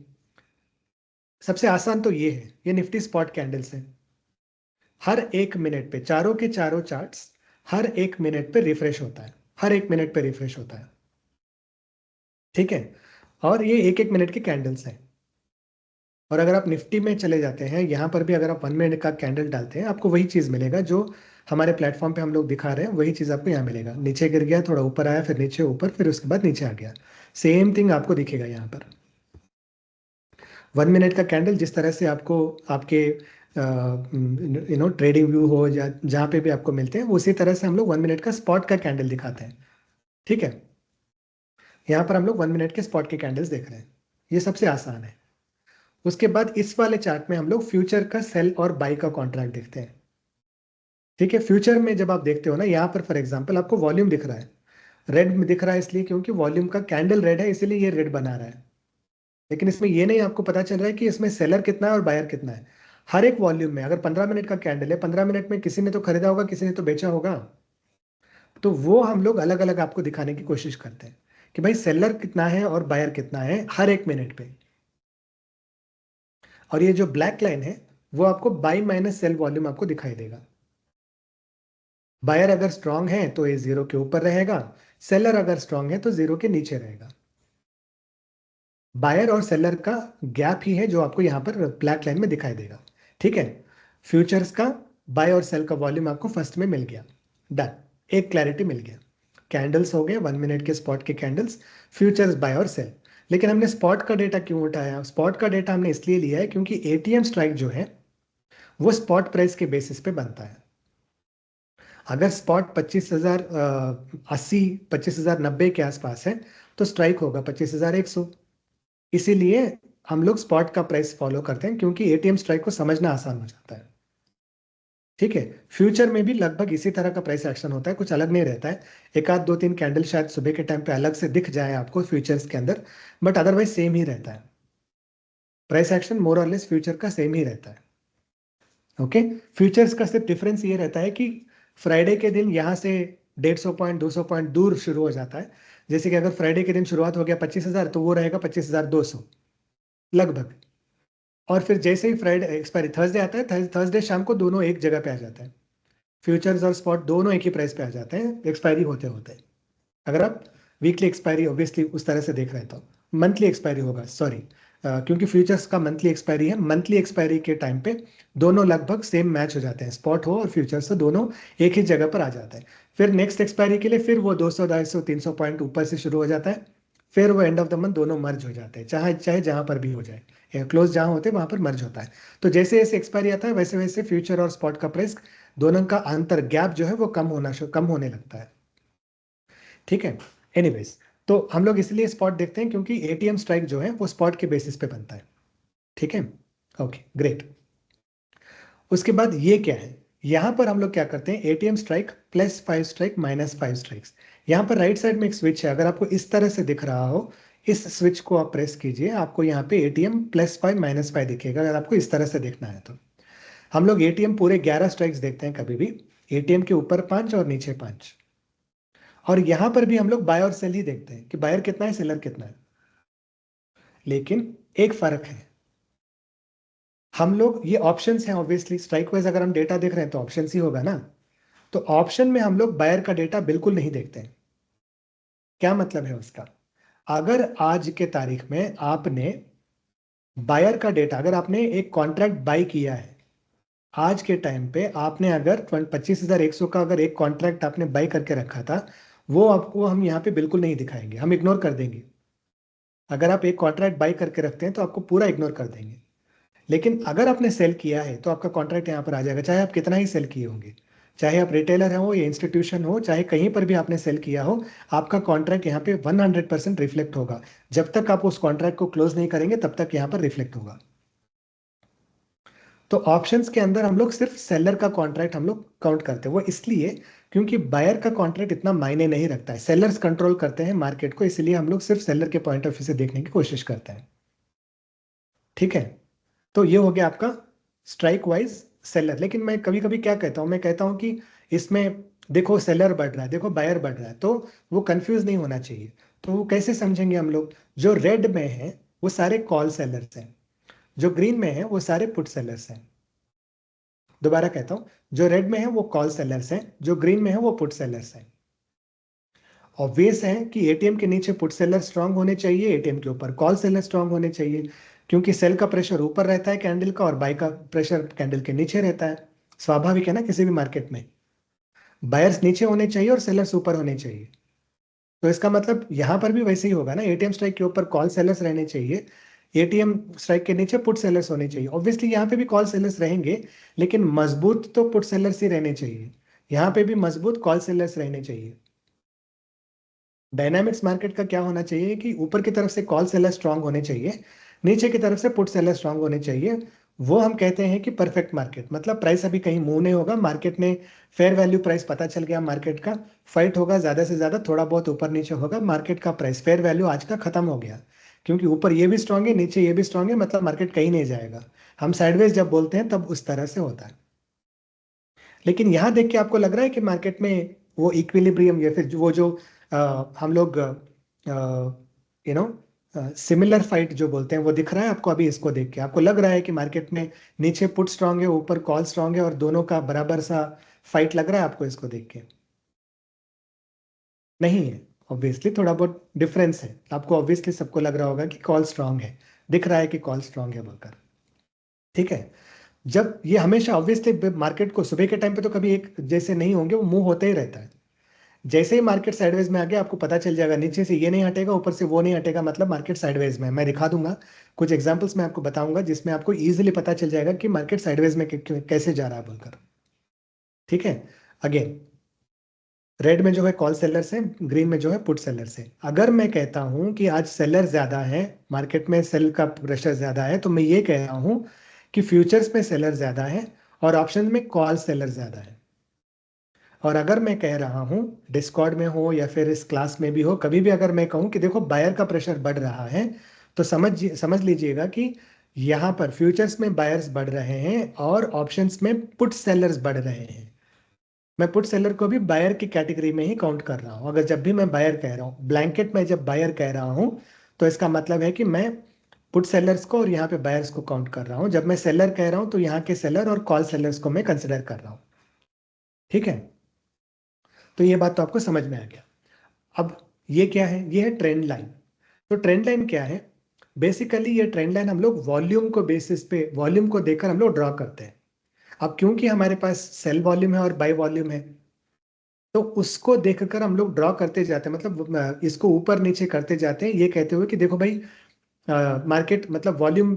सबसे आसान तो ये है, ये निफ्टी स्पॉट कैंडल्स है। हर 1 मिनट पे चारों के चारों चार्ट्स हर 1 मिनट पे रिफ्रेश होता है, हर 1 मिनट पे रिफ्रेश होता है। ठीक है, और ये 1-1 मिनट के कैंडल्स हैं। और अगर आप निफ्टी में चले जाते हैं, यहाँ पर भी अगर आप 1 मिनट का कैंडल डालते हैं, आपको वही चीज मिलेगा जो हमारे प्लेटफॉर्म पे हम लोग दिखा रहे हैं, वही चीज आपको यहाँ मिलेगा। नीचे गिर गया, थोड़ा ऊपर आया, फिर नीचे, ऊपर, फिर उसके बाद नीचे आ गया, सेम थिंग आपको दिखेगा यहाँ पर। 1 मिनट का कैंडल जिस तरह से आपको आपके ट्रेडिंग व्यू हो या जहाँ पे भी आपको मिलते हैं, उसी तरह से हम लोग 1 मिनट का स्पॉट का कैंडल दिखाते हैं। ठीक है, यहाँ पर हम लोग 1 मिनट के स्पॉट के कैंडल्स देख रहे हैं, ये सबसे आसान है। उसके बाद इस वाले चार्ट में हम लोग फ्यूचर का सेल और बाई का कॉन्ट्रैक्ट देखते हैं। ठीक है, फ्यूचर में जब आप देखते हो ना, यहाँ पर फॉर एग्जांपल आपको वॉल्यूम दिख रहा है, रेड में दिख रहा है इसलिए क्योंकि वॉल्यूम का कैंडल रेड है, इसीलिए ये रेड बना रहा है। लेकिन इसमें ये नहीं आपको पता चल रहा है कि इसमें सेलर कितना है और बायर कितना है। हर एक वॉल्यूम में अगर 15 मिनट का कैंडल है, 15 मिनट में किसी ने तो खरीदा होगा, किसी ने तो बेचा होगा, तो वो हम लोग अलग अलग आपको दिखाने की कोशिश करते हैं कि भाई सेलर कितना है और बायर कितना है हर 1 मिनट पे। और ये जो ब्लैक लाइन है वो आपको बाई माइनस सेल वॉल्यूम आपको दिखाई देगा। बायर अगर स्ट्रांग है तो ये 0 के ऊपर रहेगा, सेलर अगर स्ट्रांग है तो 0 के नीचे रहेगा। बायर और सेलर का गैप ही है जो आपको यहाँ पर ब्लैक लाइन में दिखाई देगा। ठीक है, फ्यूचर्स का बाय और सेल का वॉल्यूम आपको फर्स्ट में मिल गया, डन, एक क्लैरिटी मिल गया। कैंडल्स हो गए 1 मिनट के स्पॉट के कैंडल्स, फ्यूचर्स बाय और सेल। लेकिन हमने स्पॉट का डेटा क्यों उठाया, स्पॉट का डेटा हमने इसलिए लिया है क्योंकि एटीएम स्ट्राइक जो है वो स्पॉट प्राइस के बेसिस पे बनता है। अगर स्पॉट 25,080 25,090 के आसपास है तो स्ट्राइक होगा 25,100। इसीलिए हम लोग स्पॉट का प्राइस फॉलो करते हैं क्योंकि एटीएम स्ट्राइक को समझना आसान हो जाता है। ठीक है, फ्यूचर में भी लगभग इसी तरह का प्राइस एक्शन होता है, कुछ अलग नहीं रहता है। एक आध 2-3 कैंडल शायद सुबह के टाइम पे अलग से दिख जाए आपको फ्यूचर्स के अंदर, बट अदरवाइज सेम ही रहता है। प्राइस एक्शन मोर और लेस फ्यूचर का सेम ही रहता है। ओके, फ्यूचर्स का सिर्फ डिफरेंस ये रहता है कि फ्राइडे के दिन यहाँ से 150 पॉइंट 200 पॉइंट दूर शुरू हो जाता है। जैसे कि अगर फ्राइडे के दिन शुरुआत हो गया 25,000 तो वो रहेगा 25,200 लगभग। और फिर जैसे ही फ्राइडे एक्सपायरी थर्सडे आता है, थर्सडे शाम को दोनों एक जगह पे आ जाते हैं, फ्यूचर्स और स्पॉट दोनों एक ही प्राइस पे आ जाते हैं एक्सपायरी होते होते। अगर आप वीकली एक्सपायरी ऑब्वियसली उस तरह से देख रहे हैं तो मंथली एक्सपायरी होगा, सॉरी, क्योंकि फ्यूचर्स का मंथली एक्सपायरी है, मंथली एक्सपायरी के टाइम पे दोनों लगभग सेम मैच हो जाते हैं, स्पॉट हो और फ्यूचर्स, तो दोनों एक ही जगह पर आ जाते हैं। फिर नेक्स्ट एक्सपायरी के लिए फिर वो 200 250 300 पॉइंट ऊपर से शुरू हो जाता है, फिर वो एंड ऑफ द मंथ दोनों मर्ज हो जाते हैं, चाहे चाहे जहां पर भी हो जाए, क्लोज जहां होते हैं वहां पर मर्ज होता है। तो जैसे जैसे एक्सपायरी आता है वैसे वैसे फ्यूचर और स्पॉट का प्राइस दोनों का अंतर गैप जो है वो कम होने लगता है। ठीक है, एनीवेज, तो हम लोग इसलिए स्पॉट देखते हैं क्योंकि एटीएम स्ट्राइक जो है वो स्पॉट के बेसिस पे बनता है। ठीक है, ओके ग्रेट। उसके बाद ये क्या है, यहां पर हम लोग क्या करते हैं, एटीएम स्ट्राइक +5 स्ट्राइक -5 स्ट्राइक्स। यहां पर राइट साइड में एक स्विच है, अगर आपको इस तरह से दिख रहा हो, इस स्विच को आप प्रेस कीजिए, आपको यहाँ पे एटीएम +5 -5 दिखेगा। अगर आपको इस तरह से देखना है तो हम लोग एटीएम पूरे 11 स्ट्राइक्स देखते हैं कभी भी, एटीएम के ऊपर 5 और नीचे 5। और यहां पर भी हम लोग बाय और सेल ही देखते हैं कि बायर कितना है, सेलर कितना है। लेकिन एक फर्क है, हम लोग ये ऑप्शंस हैं, ऑब्वियसली स्ट्राइक वाइज अगर हम डेटा देख रहे हैं तो ऑप्शंस ही होगा ना, तो ऑप्शन में हम लोग बायर का डेटा बिल्कुल नहीं देखते हैं। क्या मतलब है उसका, अगर आज के तारीख में आपने बायर का डेटा, अगर आपने एक कॉन्ट्रैक्ट बाई किया है आज के टाइम पे, आपने अगर 25,100 का अगर एक कॉन्ट्रैक्ट आपने बाई करके रखा था, वो आपको हम यहाँ पे बिल्कुल नहीं दिखाएंगे, हम इग्नोर कर देंगे। अगर आप एक कॉन्ट्रैक्ट बाई करके रखते हैं तो आपको पूरा इग्नोर कर देंगे। लेकिन अगर आपने सेल किया है तो आपका कॉन्ट्रैक्ट यहाँ पर आ जाएगा, चाहे आप कितना ही सेल किए होंगे, चाहे आप रिटेलर हो या इंस्टीट्यूशन हो, चाहे कहीं पर भी आपने सेल किया हो, आपका कॉन्ट्रैक्ट यहाँ पे 100% रिफ्लेक्ट होगा। जब तक आप उस कॉन्ट्रैक्ट को क्लोज नहीं करेंगे तब तक यहाँ पर रिफ्लेक्ट होगा। तो ऑप्शंस के अंदर हम लोग सिर्फ सेलर का कॉन्ट्रैक्ट हम लोग काउंट करते हैं, वो इसलिए क्योंकि बायर का कॉन्ट्रैक्ट इतना मायने नहीं रखता है, सेलर्स कंट्रोल करते हैं मार्केट को, इसलिए हम लोग सिर्फ सेलर के पॉइंट ऑफ व्यू से देखने की कोशिश करते हैं। ठीक है, तो ये हो गया आपका स्ट्राइक वाइज सेलर। लेकिन मैं कभी कभी क्या कहता हूँ, मैं कहता हूँ कि इसमें देखो सेलर बढ़ रहा है, देखो बायर बढ़ रहा है, तो वो कंफ्यूज नहीं होना चाहिए। तो वो कैसे समझेंगे हम लोग, जो रेड में है वो सारे कॉल सेलर्स हैं, जो ग्रीन में है वो सारे पुट सेलर्स हैं। दोबारा कहता हूं, जो रेड में है वो कॉल सेलर्स हैं, जो ग्रीन में है वो पुट सेलर्स हैं। ऑब्वियस है कि एटीएम के नीचे पुट सेलर स्ट्रांग होने चाहिए, एटीएम के ऊपर कॉल सेलर स्ट्रांग होने चाहिए, क्योंकि सेल का प्रेशर ऊपर रहता है कैंडल का और बाय का प्रेशर कैंडल के नीचे रहता है। स्वाभाविक है ना, किसी भी मार्केट में बायर्स नीचे होने चाहिए और सेलर्स ऊपर होने चाहिए। तो इसका मतलब यहां पर भी वैसे ही होगा ना, एटीएम स्ट्राइक के ऊपर कॉल सेलर्स रहने चाहिए, एटीएम स्ट्राइक के नीचे पुट सेलर्स होने चाहिए। ऑब्वियसली यहाँ पे भी कॉल सेलर्स रहेंगे, लेकिन मजबूत तो पुट सेलर्स ही रहने चाहिए, यहाँ पे भी मजबूत कॉल सेलर्स रहने चाहिए। डायनामिक्स मार्केट का क्या होना चाहिए कि ऊपर की तरफ से कॉल सेलर स्ट्रांग होने चाहिए, नीचे की तरफ से पुट सेलर स्ट्रांग होने चाहिए। वो हम कहते हैं कि परफेक्ट मार्केट, मतलब प्राइस अभी कहीं मूव नहीं होगा, मार्केट ने फेयर वैल्यू प्राइस पता चल गया, मार्केट का फाइट होगा ज्यादा से ज्यादा, थोड़ा बहुत ऊपर नीचे होगा, मार्केट का प्राइस फेयर वैल्यू आज का खत्म हो गया, क्योंकि ऊपर ये भी स्ट्रांग है नीचे ये भी स्ट्रांग है, मतलब मार्केट कहीं नहीं जाएगा। हम साइडवेज जब बोलते हैं तब उस तरह से होता है। लेकिन यहाँ देख के आपको लग रहा है कि मार्केट में वो इक्विलिब्रियम या फिर वो जो हम लोग यू नो सिमिलर फाइट जो बोलते हैं वो दिख रहा है आपको? अभी इसको देख के आपको लग रहा है कि मार्केट में नीचे पुट स्ट्रांग है ऊपर कॉल स्ट्रांग है और दोनों का बराबर सा फाइट लग रहा है आपको इसको देख के? नहीं है, ऑब्वियसली थोड़ा बहुत डिफरेंस है। आपको ऑब्वियसली सबको लग रहा होगा कि कॉल स्ट्रांग है, दिख रहा है कि कॉल स्ट्रांग है बोलकर। ठीक है, जब ये हमेशा ऑब्वियसली मार्केट को सुबह के टाइम पे तो कभी एक जैसे नहीं होंगे, वो मूव होते ही रहता है। जैसे ही मार्केट साइडवेज में आ गया आपको पता चल जाएगा, नीचे से ये नहीं हटेगा ऊपर से वो नहीं हटेगा, मतलब मार्केट साइडवेज में। मैं दिखा दूंगा कुछ एग्जांपल्स मैं आपको बताऊंगा जिसमें आपको इजीली पता चल जाएगा कि मार्केट साइडवेज में कैसे जा रहा है बोलकर। ठीक है, अगेन रेड में जो है कॉल सेलर्स है, ग्रीन में जो है पुट सेलर्स है। अगर मैं कहता हूं कि आज सेलर ज्यादा है, मार्केट में सेल का प्रेशर ज्यादा है, तो मैं ये कह रहा हूं कि फ्यूचर्स में सेलर ज्यादा है और ऑप्शन में कॉल सेलर ज्यादा है। और अगर मैं कह रहा हूं डिस्कॉर्ड में हो या फिर इस क्लास में भी हो, कभी भी अगर मैं कहूं कि देखो बायर का प्रेशर बढ़ रहा है, तो समझ लीजिएगा कि यहां पर फ्यूचर्स में बायर्स बढ़ रहे हैं और ऑप्शंस में पुट सेलर्स बढ़ रहे हैं। मैं पुट सेलर को भी बायर की कैटेगरी में ही काउंट कर रहा हूं। अगर जब भी मैं बायर कह रहा हूं, ब्लैंकेट में जब बायर कह रहा हूं, तो इसका मतलब है कि मैं पुट सेलर्स को और यहाँ पे बायर्स को काउंट कर रहा हूं। जब मैं सेलर कह रहा हूं तो यहाँ के सेलर और कॉल सेलर्स को मैं कंसिडर कर रहा हूं। ठीक है, तो ये बात तो आपको समझ में आ गया। अब ये क्या है, ये है ट्रेंड लाइन। तो ट्रेंड लाइन क्या है? बेसिकली ये ट्रेंड लाइन हम लोग वॉल्यूम को बेसिस पे, वॉल्यूम को देखकर हम लोग ड्रॉ करते हैं। अब क्योंकि हमारे पास सेल वॉल्यूम है और बाय वॉल्यूम है, तो उसको देखकर हम लोग ड्रॉ करते जाते हैं, मतलब इसको ऊपर नीचे करते जाते हैं, ये कहते हुए कि देखो भाई मार्केट मतलब वॉल्यूम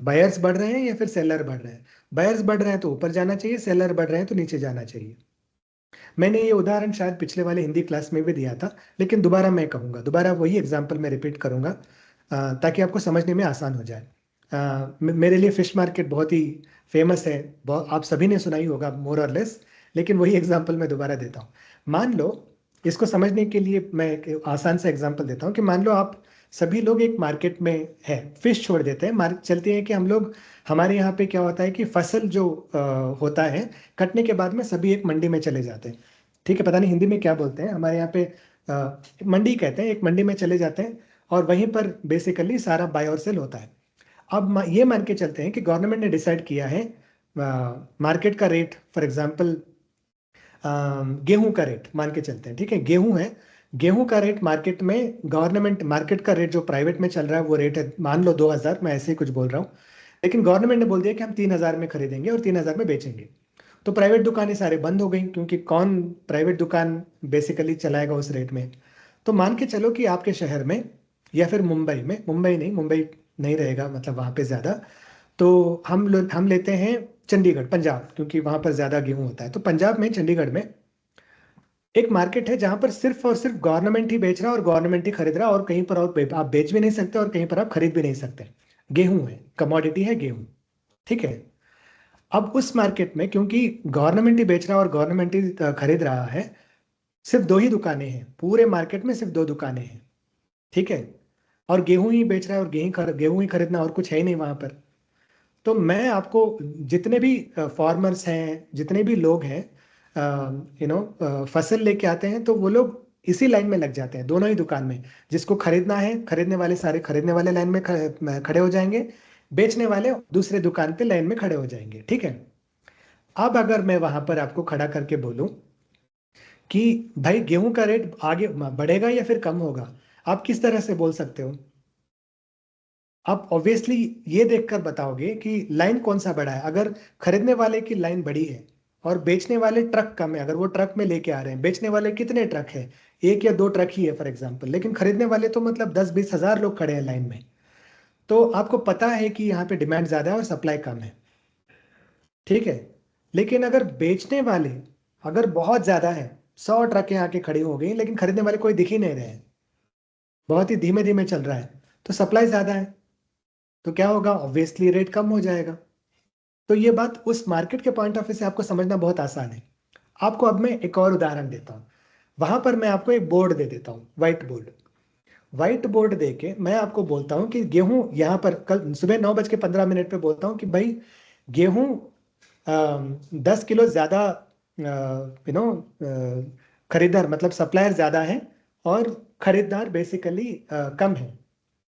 बायर्स बढ़ रहे हैं या फिर सेलर बढ़ रहे हैं। बायर्स बढ़ रहे हैं तो ऊपर जाना चाहिए, सेलर बढ़ रहे हैं तो नीचे जाना चाहिए। मैंने ये उदाहरण शायद पिछले वाले हिंदी क्लास में भी दिया था, लेकिन दोबारा मैं कहूँगा, दोबारा वही एग्जाम्पल मैं रिपीट करूँगा ताकि आपको समझने में आसान हो जाए। मेरे लिए फिश मार्केट बहुत ही फेमस है, आप सभी ने सुना ही होगा मोर और लेस, लेकिन वही एग्जाम्पल मैं दोबारा देता हूँ। मान लो, इसको समझने के लिए मैं एक आसान सा एग्जाम्पल देता हूँ कि मान लो आप सभी लोग एक मार्केट में है, फिश छोड़ देते हैं, मार्केट चलते हैं कि हम लोग, हमारे यहाँ पे क्या होता है कि फसल जो होता है कटने के बाद में सभी एक मंडी में चले जाते हैं। ठीक है, पता नहीं हिंदी में क्या बोलते हैं, हमारे यहाँ पे मंडी कहते हैं, एक मंडी में चले जाते हैं और वहीं पर बेसिकली सारा बाय और सेल होता है। अब ये मान के चलते हैं कि गवर्नमेंट ने डिसाइड किया है मार्केट का रेट, फॉर एग्जांपल गेहूं का रेट मान के चलते हैं, ठीक है, गेहूं है, गेहूं का रेट मार्केट में, गवर्नमेंट मार्केट का रेट जो प्राइवेट में चल रहा है वो रेट है मान लो 2000, मैं ऐसे ही कुछ बोल रहा हूँ, लेकिन गवर्नमेंट ने बोल दिया कि हम 3000 में खरीदेंगे और 3000 में बेचेंगे। तो प्राइवेट दुकानें सारे बंद हो गई, क्योंकि कौन प्राइवेट दुकान बेसिकली चलाएगा उस रेट में। तो मान के चलो कि आपके शहर में या फिर मुंबई में, मुंबई नहीं रहेगा मतलब वहाँ पे ज़्यादा, तो हम लेते हैं चंडीगढ़, पंजाब, क्योंकि वहाँ पर ज़्यादा गेहूँ होता है। तो पंजाब में, चंडीगढ़ में एक मार्केट है जहाँ पर सिर्फ और सिर्फ गवर्नमेंट ही बेच रहा है और गवर्नमेंट ही खरीद रहा है, और कहीं पर और आप बेच भी नहीं सकते और कहीं पर आप खरीद भी नहीं सकते। गेहूं है, कमोडिटी है गेहूं, ठीक है। अब उस मार्केट में क्योंकि गवर्नमेंट ही बेच रहा है और गवर्नमेंट ही खरीद रहा है, सिर्फ 2 ही दुकानें हैं पूरे मार्केट में, सिर्फ 2 दुकानें हैं, ठीक है। और गेहूं ही बेच रहा है और गेहूं ही खरीदना, और कुछ है ही नहीं वहां पर। तो मैं आपको, जितने भी फार्मर्स हैं, जितने भी लोग हैं, फसल लेके आते हैं, तो वो लोग इसी लाइन में लग जाते हैं, दोनों ही दुकान में। जिसको खरीदना है, खरीदने वाले सारे खरीदने वाले लाइन में खड़े हो जाएंगे, बेचने वाले दूसरे दुकान पे लाइन में खड़े हो जाएंगे, ठीक है। अब अगर मैं वहां पर आपको खड़ा करके बोलूं कि भाई गेहूं का रेट आगे बढ़ेगा या फिर कम होगा, आप किस तरह से बोल सकते हो? आप ऑब्वियसली ये देखकर बताओगे कि लाइन कौन सा बड़ा है। अगर खरीदने वाले की लाइन बड़ी है और बेचने वाले ट्रक कम है, अगर वो ट्रक में लेके आ रहे हैं, बेचने वाले कितने ट्रक है, 1 या 2 ट्रक ही है फॉर एग्जांपल, लेकिन खरीदने वाले तो मतलब 10-20 हजार लोग खड़े हैं लाइन में। तो आपको पता है कि यहाँ पे डिमांड ज्यादा है और सप्लाई कम है, ठीक है। लेकिन अगर बेचने वाले, अगर बहुत ज्यादा है, 100 ट्रकें आके खड़ी हो गई, लेकिन खरीदने वाले कोई दिख ही नहीं रहे हैं, बहुत ही धीमे धीमे चल रहा है, तो सप्लाई ज्यादा है, तो क्या होगा, ऑब्वियसली रेट कम हो जाएगा। तो ये बात उस मार्केट के पॉइंट ऑफ व्यू से आपको समझना बहुत आसान है। आपको अब मैं एक और उदाहरण देता हूँ। वहां पर मैं आपको एक बोर्ड दे देता हूँ, व्हाइट बोर्ड दे के मैं आपको बोलता हूँ कि गेहूं, यहाँ पर कल सुबह 9:15 पे बोलता हूँ कि भाई गेहूं 10 किलो ज्यादा, खरीदार मतलब सप्लायर ज्यादा है और खरीदार बेसिकली कम है,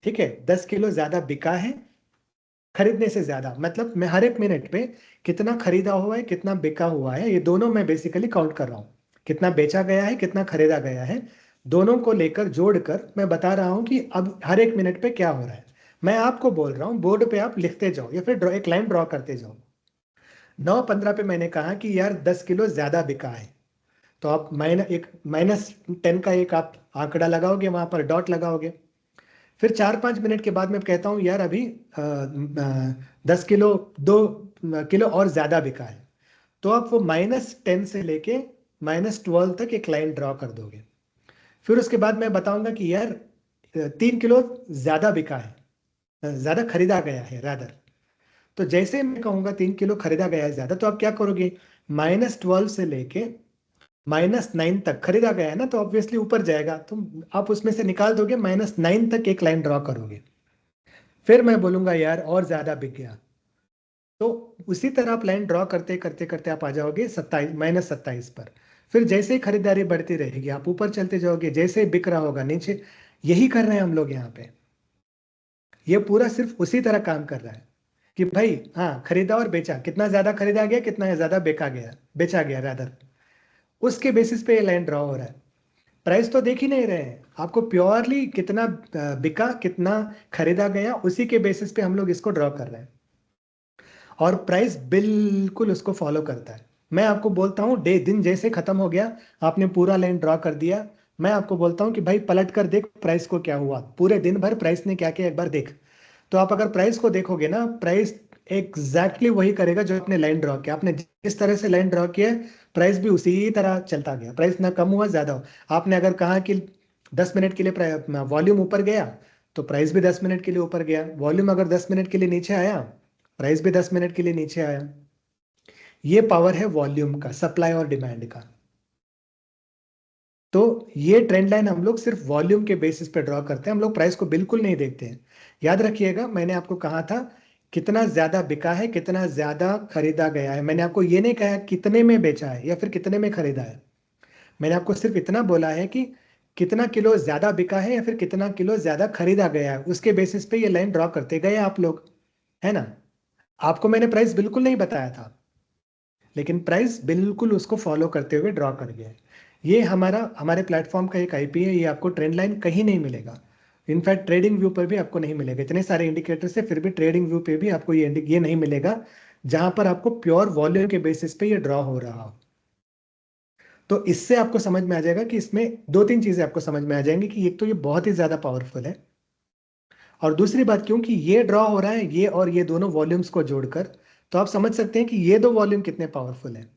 ठीक है। 10 किलो ज्यादा बिका है खरीदने से ज्यादा, मतलब मैं हर एक मिनट पे कितना खरीदा हुआ है, कितना बिका हुआ है, ये दोनों मैं बेसिकली काउंट कर रहा हूँ। कितना बेचा गया है, कितना खरीदा गया है, दोनों को लेकर जोड़कर मैं बता रहा हूँ कि अब हर एक मिनट पे क्या हो रहा है। मैं आपको बोल रहा हूँ, बोर्ड पे आप लिखते जाओ या फिर एक लाइन ड्रॉ करते जाओ। 9:15 पे मैंने कहा कि यार 10 किलो ज्यादा बिका है, तो आप -10 का एक आप आंकड़ा लगाओगे, वहां पर डॉट लगाओगे। फिर 4-5 मिनट के बाद मैं कहता हूँ यार अभी 10 किलो, 2 किलो और ज्यादा बिका है, तो आप वो -10 से लेके -12 तक एक लाइन ड्रॉ कर दोगे। फिर उसके बाद मैं बताऊंगा कि यार 3 किलो ज्यादा बिका है, ज्यादा खरीदा गया है रादर। तो जैसे मैं कहूंगा 3 किलो खरीदा गया है ज्यादा, तो आप क्या करोगे, -12 से लेके -9 तक खरीदा गया है ना, तो ऑब्वियसली ऊपर जाएगा, तो आप उसमें से निकाल दोगे, -9 तक एक लाइन ड्रॉ करोगे। फिर मैं बोलूंगा यार और ज्यादा बिक गया, तो उसी तरह आप लाइन ड्रॉ करते करते करते आप आ जाओगे 27 पर। फिर जैसे ही खरीदारी बढ़ती रहेगी आप ऊपर चलते जाओगे, जैसे ही बिक रहा होगा नीचे। यही कर रहे हैं हम लोग यहाँ पे। ये पूरा सिर्फ उसी तरह काम कर रहा है कि भाई हाँ, खरीदा और बेचा, कितना ज्यादा खरीदा गया, कितना ज्यादा बेचा गया रादर, उसके बेसिस पे ये लाइन ड्रॉ हो रहा है। प्राइस तो देख ही नहीं रहे हैं, आपको प्योरली कितना बिका, कितना खरीदा गया, उसी के बेसिस पे हम लोग इसको ड्रॉ कर रहे हैं। और प्राइस बिल्कुल उसको फॉलो करता है। मैं आपको बोलता हूँ दिन जैसे खत्म हो गया, आपने पूरा लाइन ड्रॉ कर दिया, मैं आपको बोलता हूँ कि भाई पलट कर देख प्राइस को क्या हुआ, पूरे दिन भर प्राइस ने क्या किया एक बार देख। तो आप अगर प्राइस को देखोगे ना, प्राइस एग्जैक्टली वही करेगा जो आपने लाइन ड्रॉ किया। आपने जिस तरह से लाइन ड्रॉ किया, प्राइस भी उसी तरह चलता गया, प्राइस ना कम हुआ ज्यादा हो। आपने अगर कहा कि 10 मिनट के लिए वॉल्यूम ऊपर गया, तो प्राइस भी 10 मिनट के लिए ऊपर गया। वॉल्यूम अगर 10 मिनट के लिए नीचे आया, प्राइस भी 10 मिनट के लिए नीचे आया। ये पावर है वॉल्यूम का, सप्लाई और डिमांड का। तो ये ट्रेंड लाइन हम लोग सिर्फ वॉल्यूम के बेसिस पे ड्रॉ करते हैं, हम लोग प्राइस को बिल्कुल नहीं देखते हैं। याद रखिएगा, मैंने आपको कहा था कितना ज्यादा बिका है, कितना ज्यादा खरीदा गया है। मैंने आपको ये नहीं कहा कितने में बेचा है या फिर कितने में खरीदा है। मैंने आपको सिर्फ इतना बोला है कि कितना किलो ज्यादा बिका है या फिर कितना किलो ज्यादा खरीदा गया है, उसके बेसिस पे ये लाइन ड्रॉ करते गए आप लोग, है ना। आपको मैंने प्राइस बिल्कुल नहीं बताया था, लेकिन प्राइस बिल्कुल उसको फॉलो करते हुए ड्रॉ कर गया है। ये हमारे प्लेटफॉर्म का एक आईपी है, ये आपको ट्रेंड लाइन कहीं नहीं मिलेगा। इनफैक्ट ट्रेडिंग व्यू पर भी आपको नहीं मिलेगा, इतने सारे इंडिकेटर से फिर भी ट्रेडिंग व्यू पे भी आपको ये नहीं मिलेगा जहां पर आपको प्योर वॉल्यूम के बेसिस पे ये ड्रॉ हो रहा हो। तो इससे आपको समझ में आ जाएगा कि इसमें दो तीन चीजें आपको समझ में आ जाएंगी कि एक तो ये बहुत ही ज्यादा पावरफुल है, और दूसरी बात क्योंकि ये ड्रॉ हो रहा है ये और ये दोनों वॉल्यूम्स को जोड़कर, तो आप समझ सकते हैं कि ये दो वॉल्यूम कितने पावरफुल है।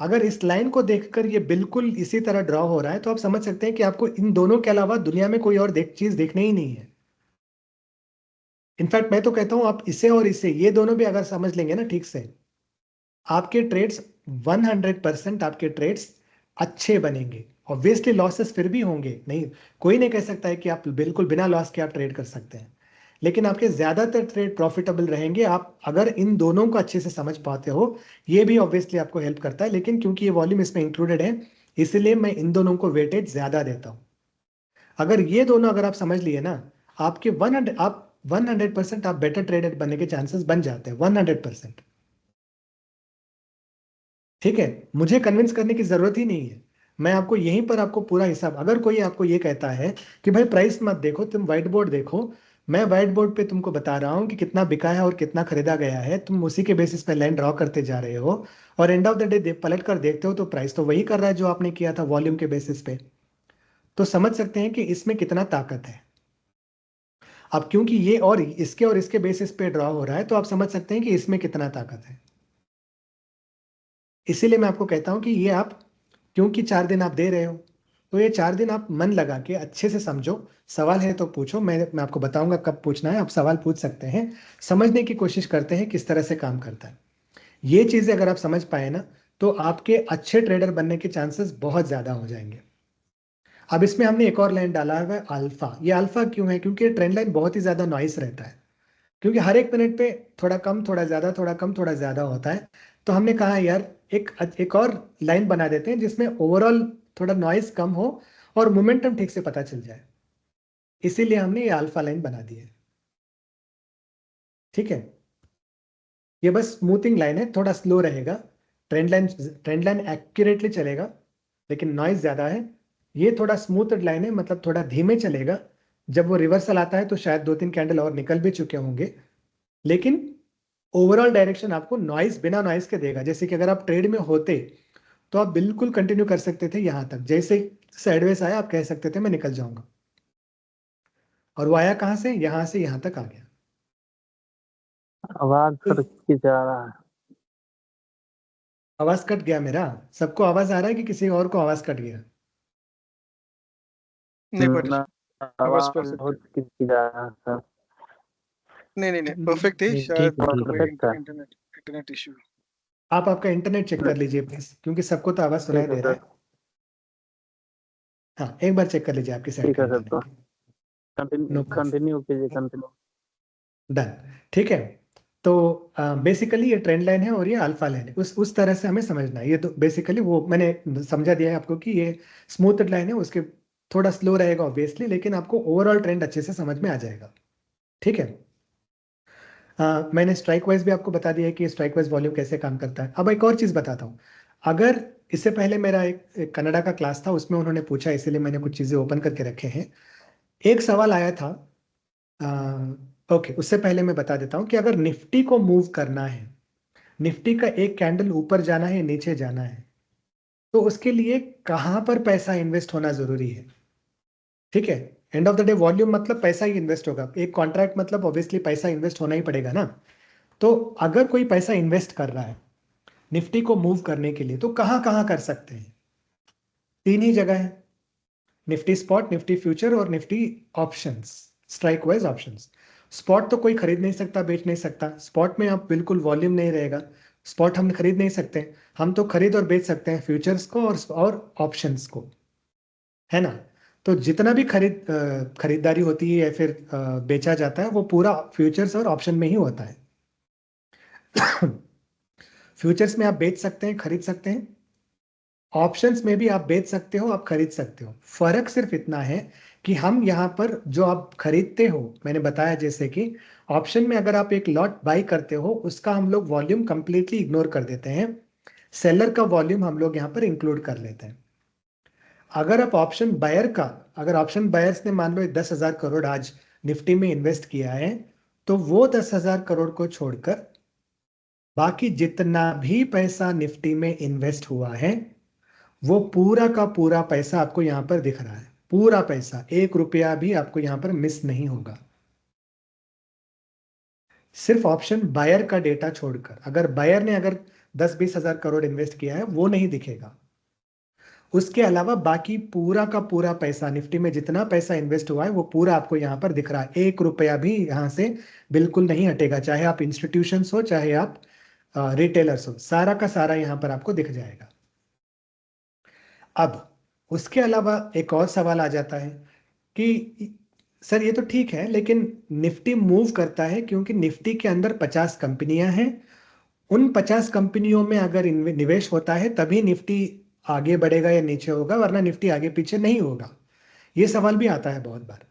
अगर इस लाइन को देखकर ये बिल्कुल इसी तरह ड्रॉ हो रहा है तो आप समझ सकते हैं कि आपको इन दोनों के अलावा दुनिया में कोई और चीज देखने ही नहीं है। इनफैक्ट मैं तो कहता हूं आप इसे और इसे ये दोनों भी अगर समझ लेंगे ना ठीक से, आपके ट्रेड्स 100% आपके ट्रेड्स अच्छे बनेंगे। ऑब्वियसली लॉसेस फिर भी होंगे, नहीं कोई नहीं कह सकता है कि आप बिल्कुल बिना लॉस के आप ट्रेड कर सकते हैं, लेकिन आपके ज्यादातर ट्रेड प्रॉफिटेबल रहेंगे आप अगर इन दोनों को अच्छे से समझ पाते हो। ये भी ऑब्वियसली आपको हेल्प करता है, लेकिन क्योंकि ये वॉल्यूम इसमें इंक्लूडेड है इसलिए मैं इन दोनों को वेटेज ज्यादा देता हूं। अगर ये दोनों अगर आप समझ लिए ना, आपके 100% आप बेटर ट्रेडर बनने के चांसेस बन जाते हैं 100%। ठीक है, मुझे कन्विंस करने की जरूरत ही नहीं है, मैं आपको यहीं पर आपको पूरा हिसाब, अगर कोई आपको ये कहता है कि भाई प्राइस मत देखो तुम व्हाइट बोर्ड देखो, मैं व्हाइट बोर्ड पे तुमको बता रहा हूँ कि कितना बिका है और कितना खरीदा गया है, तुम उसी के बेसिस पे लाइन ड्रॉ करते जा रहे हो और एंड ऑफ द डे पलट कर देखते हो तो प्राइस तो वही कर रहा है जो आपने किया था वॉल्यूम के बेसिस पे। तो समझ सकते हैं कि इसमें कितना ताकत है। अब क्योंकि ये और इसके बेसिस पे ड्रॉ हो रहा है तो आप समझ सकते हैं कि इसमें कितना ताकत है। इसीलिए मैं आपको कहता हूं कि ये आप क्योंकि 4 दिन आप दे रहे हो तो ये 4 दिन आप मन लगा के अच्छे से समझो। सवाल है तो पूछो, मैं आपको बताऊंगा कब पूछना है, आप सवाल पूछ सकते हैं। समझने की कोशिश करते हैं किस तरह से काम करता है। ये चीजें अगर आप समझ पाए ना तो आपके अच्छे ट्रेडर बनने के चांसेस बहुत ज्यादा हो जाएंगे। अब इसमें हमने एक और लाइन डाला है अल्फा। ये अल्फा क्यों है? क्योंकि ट्रेंड लाइन बहुत ही ज्यादा नॉइस रहता है, क्योंकि हर एक मिनट पे थोड़ा कम थोड़ा ज्यादा थोड़ा कम थोड़ा ज्यादा होता है। तो हमने कहा यार एक और लाइन बना देते हैं जिसमें ओवरऑल थोड़ा नॉइस कम हो और मोमेंटम ठीक से पता चल जाए, इसीलिए हमने ये अल्फा लाइन बना दी है। ठीक है, ये बस स्मूथिंग लाइन है, थोड़ा स्लो रहेगा, ट्रेंड लाइन एक्यूरेटली चलेगा लेकिन नॉइस ज्यादा है। ये थोड़ा स्मूथ लाइन है, मतलब थोड़ा धीमे चलेगा। जब वो रिवर्सल आता है तो शायद 2-3 कैंडल और निकल भी चुके होंगे, लेकिन ओवरऑल डायरेक्शन आपको नॉइस बिना नॉइस के देगा। जैसे कि अगर आप ट्रेड में होते तो आप बिल्कुल कंटिन्यू कर सकते थे यहां तक, जैसे साइडवेज आया आप कह सकते थे मैं निकल जाऊंगा, और वो आया कहां से? यहां से यहां तक आ गया।
आवाज सर की जा रहा है।
आवाज कट गया मेरा? सबको आवाज आ रहा है कि किसी और को आवाज कट गया?
नहीं पाटिल,
ना,
आवाज
आवाज
परफेक्ट
बहुत किसी जा रहा है सर।
नहीं परफेक्ट है,
नहीं,
शायद
ठीक है, ठीक है।
परफेक्ट है।
Internet issue.
आप आपका इंटरनेट चेक कर लीजिए प्लीज, क्योंकि सबको तो आवाज सुनाई
ठीक है
दे रहा
सर,
है। हाँ, एक बार चेक कर लीजिए आपकी साइड
ठीक
का
है सर, तो
इंटरनेट। नो प्रॉब्लम,
कंटिन्यू कीजिए, कंटिन्यू।
डन। ठीक है, तो बेसिकली ये ट्रेंड लाइन है और ये अल्फा लाइन है, उस तरह से हमें समझना है। ये तो बेसिकली वो मैंने समझा दिया है आपको कि ये स्मूथ लाइन है, उसके थोड़ा स्लो रहेगा ऑब्वियसली, लेकिन आपको ओवरऑल ट्रेंड अच्छे से समझ में आ जाएगा। ठीक है, मैंने स्ट्राइक वाइज भी आपको बता दिया है कि स्ट्राइक वाइज वॉल्यूम कैसे काम करता है। अब एक और चीज बताता हूँ। अगर इससे पहले मेरा एक कनाडा का क्लास था, उसमें उन्होंने पूछा, इसीलिए मैंने कुछ चीजें ओपन करके रखे हैं। एक सवाल आया था, ओके उससे पहले मैं बता देता हूँ कि अगर निफ्टी को मूव करना है, निफ्टी का एक कैंडल ऊपर जाना है नीचे जाना है, तो उसके लिए कहां पर पैसा इन्वेस्ट होना जरूरी है? ठीक है, and of the day volume मतलब पैसा ही इन्वेस्ट होगा, एक कॉन्ट्रैक्ट मतलब ऑब्वियसली पैसा इन्वेस्ट होना ही पड़ेगा ना। तो अगर कोई पैसा इन्वेस्ट कर रहा है निफ्टी को मूव करने के लिए तो कहां कहां कर सकते हैं? 3 ही जगह है, निफ्टी स्पॉट, निफ्टी फ्यूचर और Nifty options, strike wise options. Spot तो कोई खरीद नहीं सकता बेच नहीं सकता, स्पॉट में आप बिल्कुल वॉल्यूम नहीं रहेगा, स्पॉट हम खरीद नहीं सकते। हम तो खरीद और बेच सकते हैं फ्यूचर्स को और ऑप्शंस को, है ना। तो जितना भी खरीदारी होती है या फिर बेचा जाता है वो पूरा फ्यूचर्स और ऑप्शन में ही होता है। फ्यूचर्स में आप बेच सकते हैं खरीद सकते हैं, ऑप्शंस में भी आप बेच सकते हो आप खरीद सकते हो। फर्क सिर्फ इतना है कि हम यहाँ पर जो आप खरीदते हो, मैंने बताया जैसे कि ऑप्शन में अगर आप एक लॉट बाई करते हो उसका हम लोग वॉल्यूम कंप्लीटली इग्नोर कर देते हैं, सेलर का वॉल्यूम हम लोग यहाँ पर इंक्लूड कर लेते हैं। अगर आप ऑप्शन बायर का, अगर ऑप्शन बायर्स ने मान लो 10,000 करोड़ आज निफ्टी में इन्वेस्ट किया है, तो वो 10,000 करोड़ को छोड़कर बाकी जितना भी पैसा निफ्टी में इन्वेस्ट हुआ है वो पूरा का पूरा पैसा आपको यहां पर दिख रहा है। पूरा पैसा, 1 रुपया भी आपको यहां पर मिस नहीं होगा। सिर्फ ऑप्शन बायर का डेटा छोड़कर, अगर बायर ने अगर 10-20 हजार करोड़ इन्वेस्ट किया है वो नहीं दिखेगा। उसके अलावा बाकी पूरा का पूरा पैसा, निफ्टी में जितना पैसा इन्वेस्ट हुआ है वो पूरा आपको यहां पर दिख रहा है। 1 रुपया भी यहां से बिल्कुल नहीं हटेगा, चाहे आप इंस्टीट्यूशंस हो चाहे आप रिटेलर्स हो, सारा का सारा यहां पर आपको दिख जाएगा। अब उसके अलावा एक और सवाल आ जाता है कि सर ये तो ठीक है, लेकिन निफ्टी मूव करता है क्योंकि निफ्टी के अंदर 50 कंपनियां हैं। उन 50 कंपनियों में अगर निवेश होता है तभी निफ्टी आगे बढ़ेगा या नीचे होगा, वरना निफ्टी आगे पीछे नहीं होगा। ये सवाल भी आता है बहुत बार।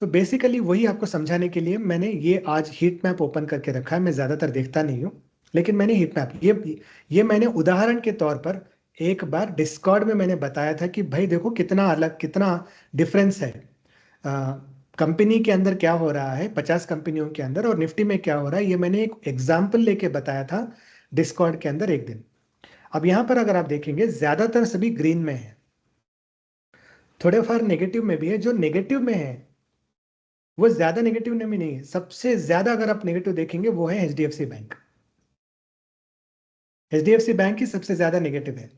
तो बेसिकली वही आपको समझाने के लिए मैंने ये आज हीट मैप ओपन करके रखा है। मैं ज्यादातर देखता नहीं हूँ, लेकिन मैंने हीट मैप ये मैंने उदाहरण के तौर पर एक बार डिस्कॉर्ड में मैंने बताया था कि भाई देखो कितना अलग, कितना डिफरेंस है कंपनी के अंदर क्या हो रहा है, 50 कंपनियों के अंदर, और निफ्टी में क्या हो रहा है। ये मैंने एक एग्जाम्पल लेके बताया था डिस्कॉर्ड के अंदर एक दिन। अब यहां पर अगर आप देखेंगे ज्यादातर सभी ग्रीन में है, थोड़े फार नेगेटिव में भी है। जो नेगेटिव में है वो ज्यादा नेगेटिव में नहीं है। सबसे ज्यादा अगर आप नेगेटिव देखेंगे वो है एचडीएफसी बैंक। एचडीएफसी बैंक ही सबसे ज्यादा नेगेटिव है।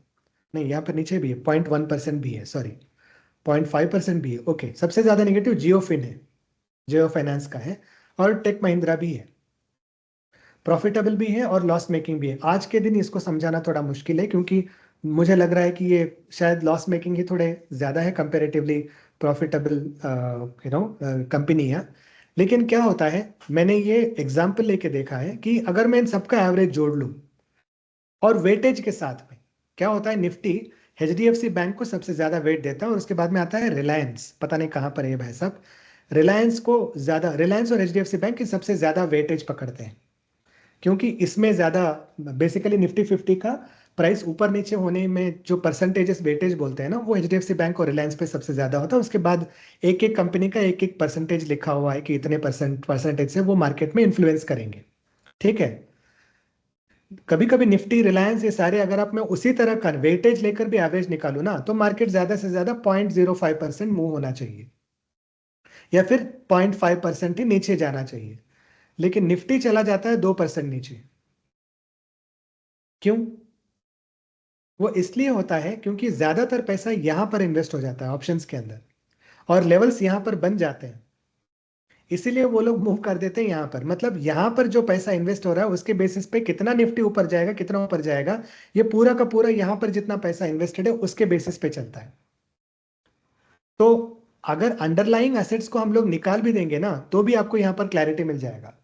नहीं, यहाँ पर नीचे भी है, 0.1% भी है, सॉरी 0.5% भी है। ओके, सबसे ज्यादा नेगेटिव जियो फिन है, जियो फाइनेंस का है, और टेक महिंद्रा भी है। प्रॉफिटेबल भी है और लॉस मेकिंग भी है। आज के दिन इसको समझाना थोड़ा मुश्किल है क्योंकि मुझे लग रहा है कि ये शायद लॉस मेकिंग ही थोड़े ज्यादा है कंपेरेटिवली प्रॉफिटेबल कंपनी है। लेकिन क्या होता है, मैंने ये एग्जाम्पल लेके देखा है कि अगर मैं इन सबका एवरेज जोड़ लूं और वेटेज के साथ में, क्या होता है, निफ्टी एचडीएफसी बैंक को सबसे ज्यादा वेट देता है और उसके बाद में आता है रिलायंस। पता नहीं कहां पर है भाई साहब, रिलायंस को ज्यादा, रिलायंस और एचडीएफसी बैंक की सबसे ज्यादा वेटेज पकड़ते हैं क्योंकि इसमें ज्यादा बेसिकली निफ्टी 50 का प्राइस ऊपर नीचे होने में जो परसेंटेजेस वेटेज बोलते हैं ना, वो एचडीएफसी बैंक और रिलायंस पे सबसे ज्यादा होता है। उसके बाद एक एक कंपनी का एक एक परसेंटेज लिखा हुआ है कि इतने परसेंटेज से वो मार्केट में इन्फ्लुएंस करेंगे। ठीक है, कभी कभी निफ्टी, रिलायंस, ये सारे अगर आप मैं उसी तरह का वेटेज लेकर भी एवरेज निकालू ना, तो मार्केट ज्यादा से ज्यादा 0.05% मूव होना चाहिए या फिर 0.5% ही नीचे जाना चाहिए। लेकिन निफ्टी चला जाता है 2% नीचे। क्यों? वो इसलिए होता है क्योंकि ज्यादातर पैसा यहां पर इन्वेस्ट हो जाता है ऑप्शंस के अंदर, और लेवल्स यहां पर बन जाते हैं। इसीलिए वो लोग मूव कर देते हैं यहां पर। मतलब यहां पर जो पैसा इन्वेस्ट हो रहा है उसके बेसिस पे कितना निफ्टी ऊपर जाएगा, कितना ऊपर जाएगा, ये पूरा का पूरा यहां पर जितना पैसा इन्वेस्टेड है उसके बेसिस पे चलता है। तो अगर अंडरलाइंग एसेट्स को हम लोग निकाल भी देंगे ना तो भी आपको यहां पर क्लैरिटी मिल जाएगा।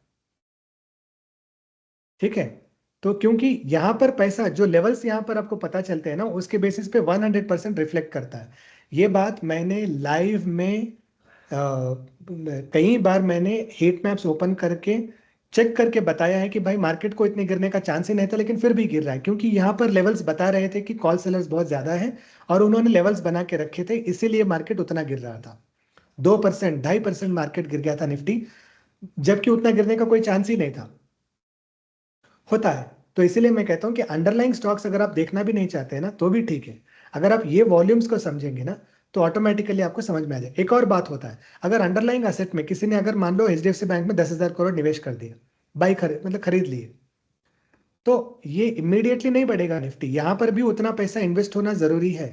ठीक है, तो क्योंकि यहां पर पैसा, जो लेवल्स यहां पर आपको पता चलते हैं ना, उसके बेसिस पे 100% रिफ्लेक्ट करता है। ये बात मैंने लाइव में कई बार मैंने हीट मैप्स ओपन करके चेक करके बताया है कि भाई मार्केट को इतने गिरने का चांस ही नहीं था, लेकिन फिर भी गिर रहा है क्योंकि यहाँ पर लेवल्स बता रहे थे कि कॉल सेलर्स बहुत ज्यादा है और उन्होंने लेवल्स बना के रखे थे, इसीलिए मार्केट उतना गिर रहा था। 2%, 2.5% मार्केट गिर गया था निफ्टी, जबकि उतना गिरने का कोई चांस ही नहीं था। होता है, तो इसीलिए मैं कहता हूं कि अंडरलाइंग स्टॉक्स अगर आप देखना भी नहीं चाहते हैं ना तो भी ठीक है। अगर आप ये वॉल्यूम्स को समझेंगे ना तो ऑटोमेटिकली आपको समझ में आ जाए। एक और बात होता है, अगर अंडरलाइंग एसेट में किसी ने अगर मान लो एचडीएफसी बैंक में 10,000 करोड़ निवेश कर दिया, मतलब खरीद लिए, तो ये इमीडिएटली नहीं बढ़ेगा निफ्टी, यहां पर भी उतना पैसा इन्वेस्ट होना जरूरी है।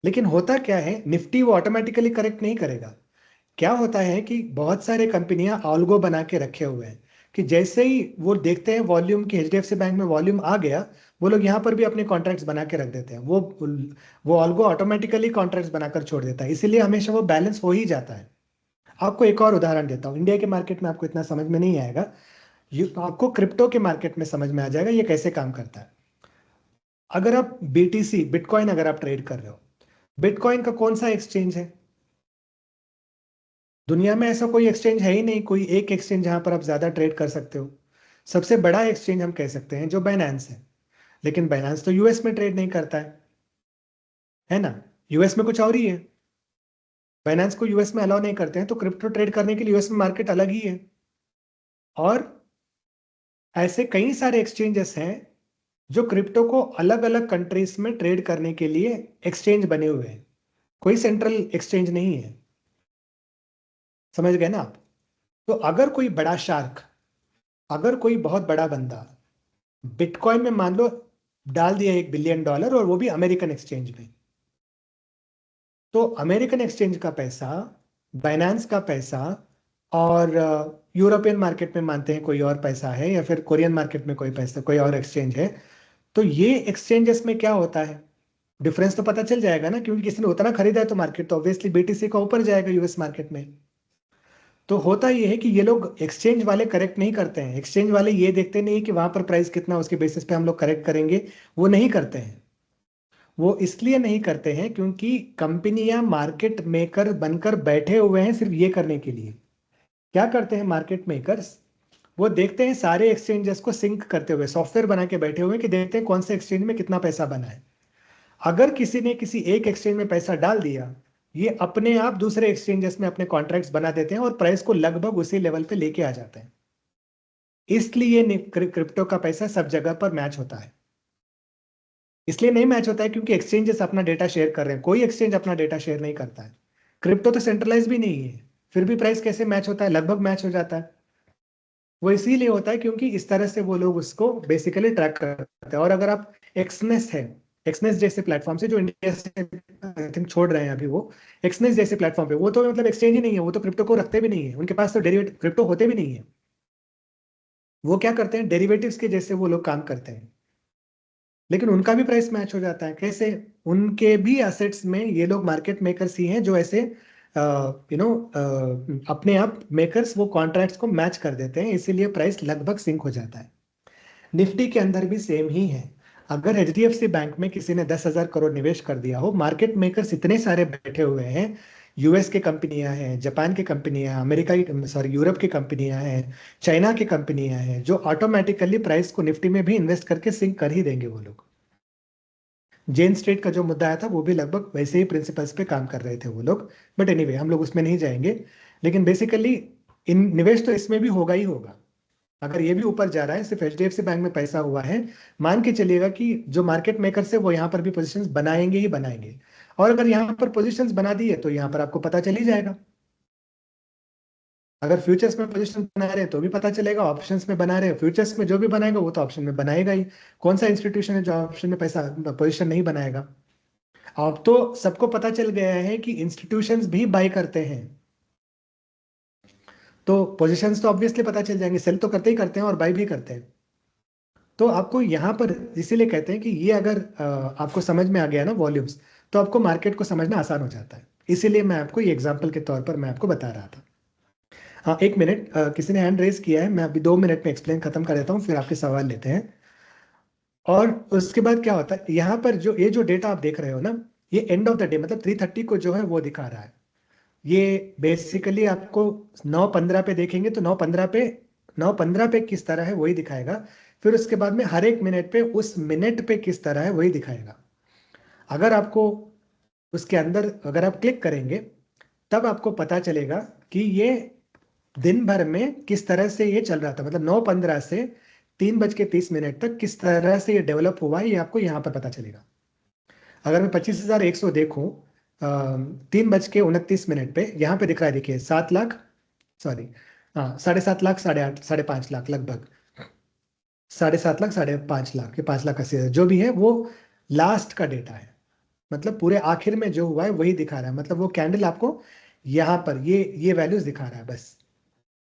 लेकिन होता क्या है, निफ्टी वो ऑटोमेटिकली करेक्ट नहीं करेगा। क्या होता है कि बहुत सारे कंपनियां ऑल्गो बना के रखे हुए हैं कि जैसे ही वो देखते हैं वॉल्यूम की एचडीएफसी बैंक में वॉल्यूम आ गया, वो लोग यहां पर भी अपने कॉन्ट्रैक्ट्स बना के रख देते हैं। वो ऑल्गो ऑटोमेटिकली कॉन्ट्रैक्ट्स बनाकर छोड़ देता है, इसीलिए हमेशा वो बैलेंस हो ही जाता है। आपको एक और उदाहरण देता हूं, इंडिया के मार्केट में आपको इतना समझ में नहीं आएगा, आपको क्रिप्टो के मार्केट में समझ में आ जाएगा ये कैसे काम करता है। अगर आप बीटीसी, बिटकॉइन अगर आप ट्रेड कर रहे हो, बिटकॉइन का कौन सा एक्सचेंज है? दुनिया में ऐसा कोई एक्सचेंज है ही नहीं, कोई एक एक्सचेंज जहां पर आप ज्यादा ट्रेड कर सकते हो। सबसे बड़ा एक्सचेंज हम कह सकते हैं जो बाइनेंस है, लेकिन बाइनेंस तो यूएस में ट्रेड नहीं करता है ना, यूएस में कुछ और ही है। बाइनेंस को यूएस में अलाउ नहीं करते हैं, तो क्रिप्टो ट्रेड करने के लिए यूएस में मार्केट अलग ही है। और ऐसे कई सारे एक्सचेंजेस हैं जो क्रिप्टो को अलग अलग कंट्रीज में ट्रेड करने के लिए एक्सचेंज बने हुए हैं, कोई सेंट्रल एक्सचेंज नहीं है। समझ गए ना आप? तो अगर कोई बड़ा शार्क, अगर कोई बहुत बड़ा बंदा बिटकॉइन में मान लो डाल दिया $1 बिलियन, और वो भी अमेरिकन एक्सचेंज में, तो अमेरिकन एक्सचेंज का पैसा, बाइनेंस का पैसा, और यूरोपियन मार्केट में मानते हैं कोई और पैसा है, या फिर कोरियन मार्केट में कोई पैसा, कोई और एक्सचेंज है, तो ये एक्सचेंजेस में क्या होता है, डिफरेंस तो पता चल जाएगा ना, क्योंकि किसी ने उतना खरीदा है तो मार्केट तो ऑब्वियसली बीटीसी का ऊपर जाएगा यूएस मार्केट में। तो होता ये है कि ये लोग एक्सचेंज वाले करेक्ट नहीं करते हैं। एक्सचेंज वाले ये देखते नहीं कि वहां पर प्राइस कितना, उसके बेसिस पे हम लोग करेक्ट करेंगे, वो नहीं करते हैं। वो इसलिए नहीं करते हैं क्योंकि कंपनियां मार्केट मेकर बनकर बैठे हुए हैं सिर्फ ये करने के लिए। क्या करते हैं मार्केट मेकर्स? वो देखते हैं सारे एक्सचेंजेस को सिंक करते हुए, सॉफ्टवेयर बना के बैठे हुए हैं कि देखते हैं कौन से एक्सचेंज में कितना पैसा बना है। अगर किसी ने किसी एक एक्सचेंज में पैसा डाल दिया, ये अपने आप दूसरे एक्सचेंजेस में अपने कॉन्ट्रैक्ट्स बना देते हैं और प्राइस को लगभग उसी लेवल पे लेके आ जाते हैं। इसलिए क्रिप्टो का पैसा सब जगह पर मैच होता है। इसलिए नहीं मैच होता है क्योंकि एक्सचेंजेस अपना डेटा शेयर कर रहे हैं, कोई एक्सचेंज अपना डेटा शेयर नहीं करता है। क्रिप्टो तो सेंट्रलाइज भी नहीं है, फिर भी प्राइस कैसे मैच होता है? लगभग मैच हो जाता है। वो इसीलिए होता है क्योंकि इस तरह से वो लोग उसको बेसिकली ट्रैक करते हैं। और अगर आप एक्सनेस है, एक्सनेस जैसे प्लेटफॉर्म से, जो इंडिया से आई थिंक छोड़ रहे हैं अभी, वो एक्सनेस जैसे प्लेटफॉर्म पे, वो तो मतलब एक्सचेंज ही नहीं है, वो तो क्रिप्टो को रखते भी नहीं है, उनके पास तो डेरिवेटिव क्रिप्टो होते भी नहीं है। वो क्या करते हैं, डेरिवेटिव्स के जैसे वो लोग काम करते हैं, लेकिन उनका भी प्राइस मैच हो जाता है। कैसे? उनके भी एसेट्स में ये लोग मार्केट मेकर्स ही हैं जो ऐसे अपने आप मेकर्स वो कॉन्ट्रैक्ट्स को मैच कर देते हैं, इसीलिए प्राइस लगभग सिंक हो जाता है। निफ्टी के अंदर भी सेम ही है। अगर एचडीएफसी बैंक में किसी ने 10,000 करोड़ निवेश कर दिया हो, मार्केट मेकर्स इतने सारे बैठे हुए हैं, यूएस के कंपनियां हैं, जापान की कंपनियां, अमेरिका की, सॉरी यूरोप की कंपनियां हैं, चाइना की कंपनियां हैं, जो ऑटोमेटिकली प्राइस को निफ्टी में भी इन्वेस्ट करके सिंक कर ही देंगे वो लोग। जेन स्ट्रीट का जो मुद्दा आया था वो भी लगभग वैसे ही प्रिंसिपल्स पे काम कर रहे थे वो लोग, बट एनीवे हम लोग उसमें नहीं जाएंगे। लेकिन बेसिकली इन निवेश तो इसमें भी होगा ही होगा। अगर ये भी ऊपर जा रहा है, सिर्फ एचडीएफसी बैंक में पैसा हुआ है, मान के चलिएगा कि जो मार्केट मेकर से वो यहाँ पर भी पोजीशंस बनाएंगे ही बनाएंगे। और अगर यहाँ पर पोजीशंस बना दिए तो यहाँ पर आपको पता चल ही जाएगा। अगर फ्यूचर्स में पोजीशन बना रहे हैं तो भी पता चलेगा, ऑप्शंस में बना रहे हैं, फ्यूचर्स में जो भी बनाएगा वो तो ऑप्शन में बनाएगा ही। कौन सा इंस्टीट्यूशन है जो ऑप्शन में पैसा पोजीशन नहीं बनाएगा? अब तो सबको पता चल गया है कि इंस्टीट्यूशंस भी बाय करते हैं, तो पोजीशंस तो ऑब्वियसली पता चल जाएंगे, सेल तो करते ही करते हैं और बाय भी करते हैं। तो आपको यहाँ पर इसीलिए कहते हैं कि ये अगर आपको समझ में आ गया ना वॉल्यूम्स, तो आपको मार्केट को समझना आसान हो जाता है। इसीलिए मैं आपको ये एग्जांपल के तौर पर मैं आपको बता रहा था। हाँ, एक मिनट, किसी ने हैंड रेज किया है, मैं अभी 2 मिनट में एक्सप्लेन खत्म कर देता हूँ, फिर आपके सवाल लेते हैं। और उसके बाद क्या होता है, यहाँ पर जो ये जो डेटा आप देख रहे हो ना, ये एंड ऑफ द डे मतलब 3:30 को जो है वो दिखा रहा है। ये बेसिकली आपको 9:15 पे देखेंगे तो 9:15 पे किस तरह है वही दिखाएगा। फिर उसके बाद में हर एक मिनट पे उस मिनट पे किस तरह है वही दिखाएगा। अगर आपको उसके अंदर अगर आप क्लिक करेंगे तब आपको पता चलेगा कि ये दिन भर में किस तरह से ये चल रहा था, मतलब 9:15 से 3:30 तक किस तरह से ये डेवलप हुआ है, ये आपको यहाँ पर पता चलेगा। अगर मैं 25,100 देखूं 3:29 पे, यहाँ पे दिख रहा है, देखिए 7 लाख, सॉरी, हाँ 7.5 लाख, 8.5, 5.5 लाख लगभग, 7.5 लाख, 5.5 लाख, 5,80,000 जो भी है वो लास्ट का डेटा है। मतलब पूरे आखिर में जो हुआ है वही दिखा रहा है, मतलब वो कैंडल आपको यहाँ पर ये वैल्यूज दिखा रहा है बस।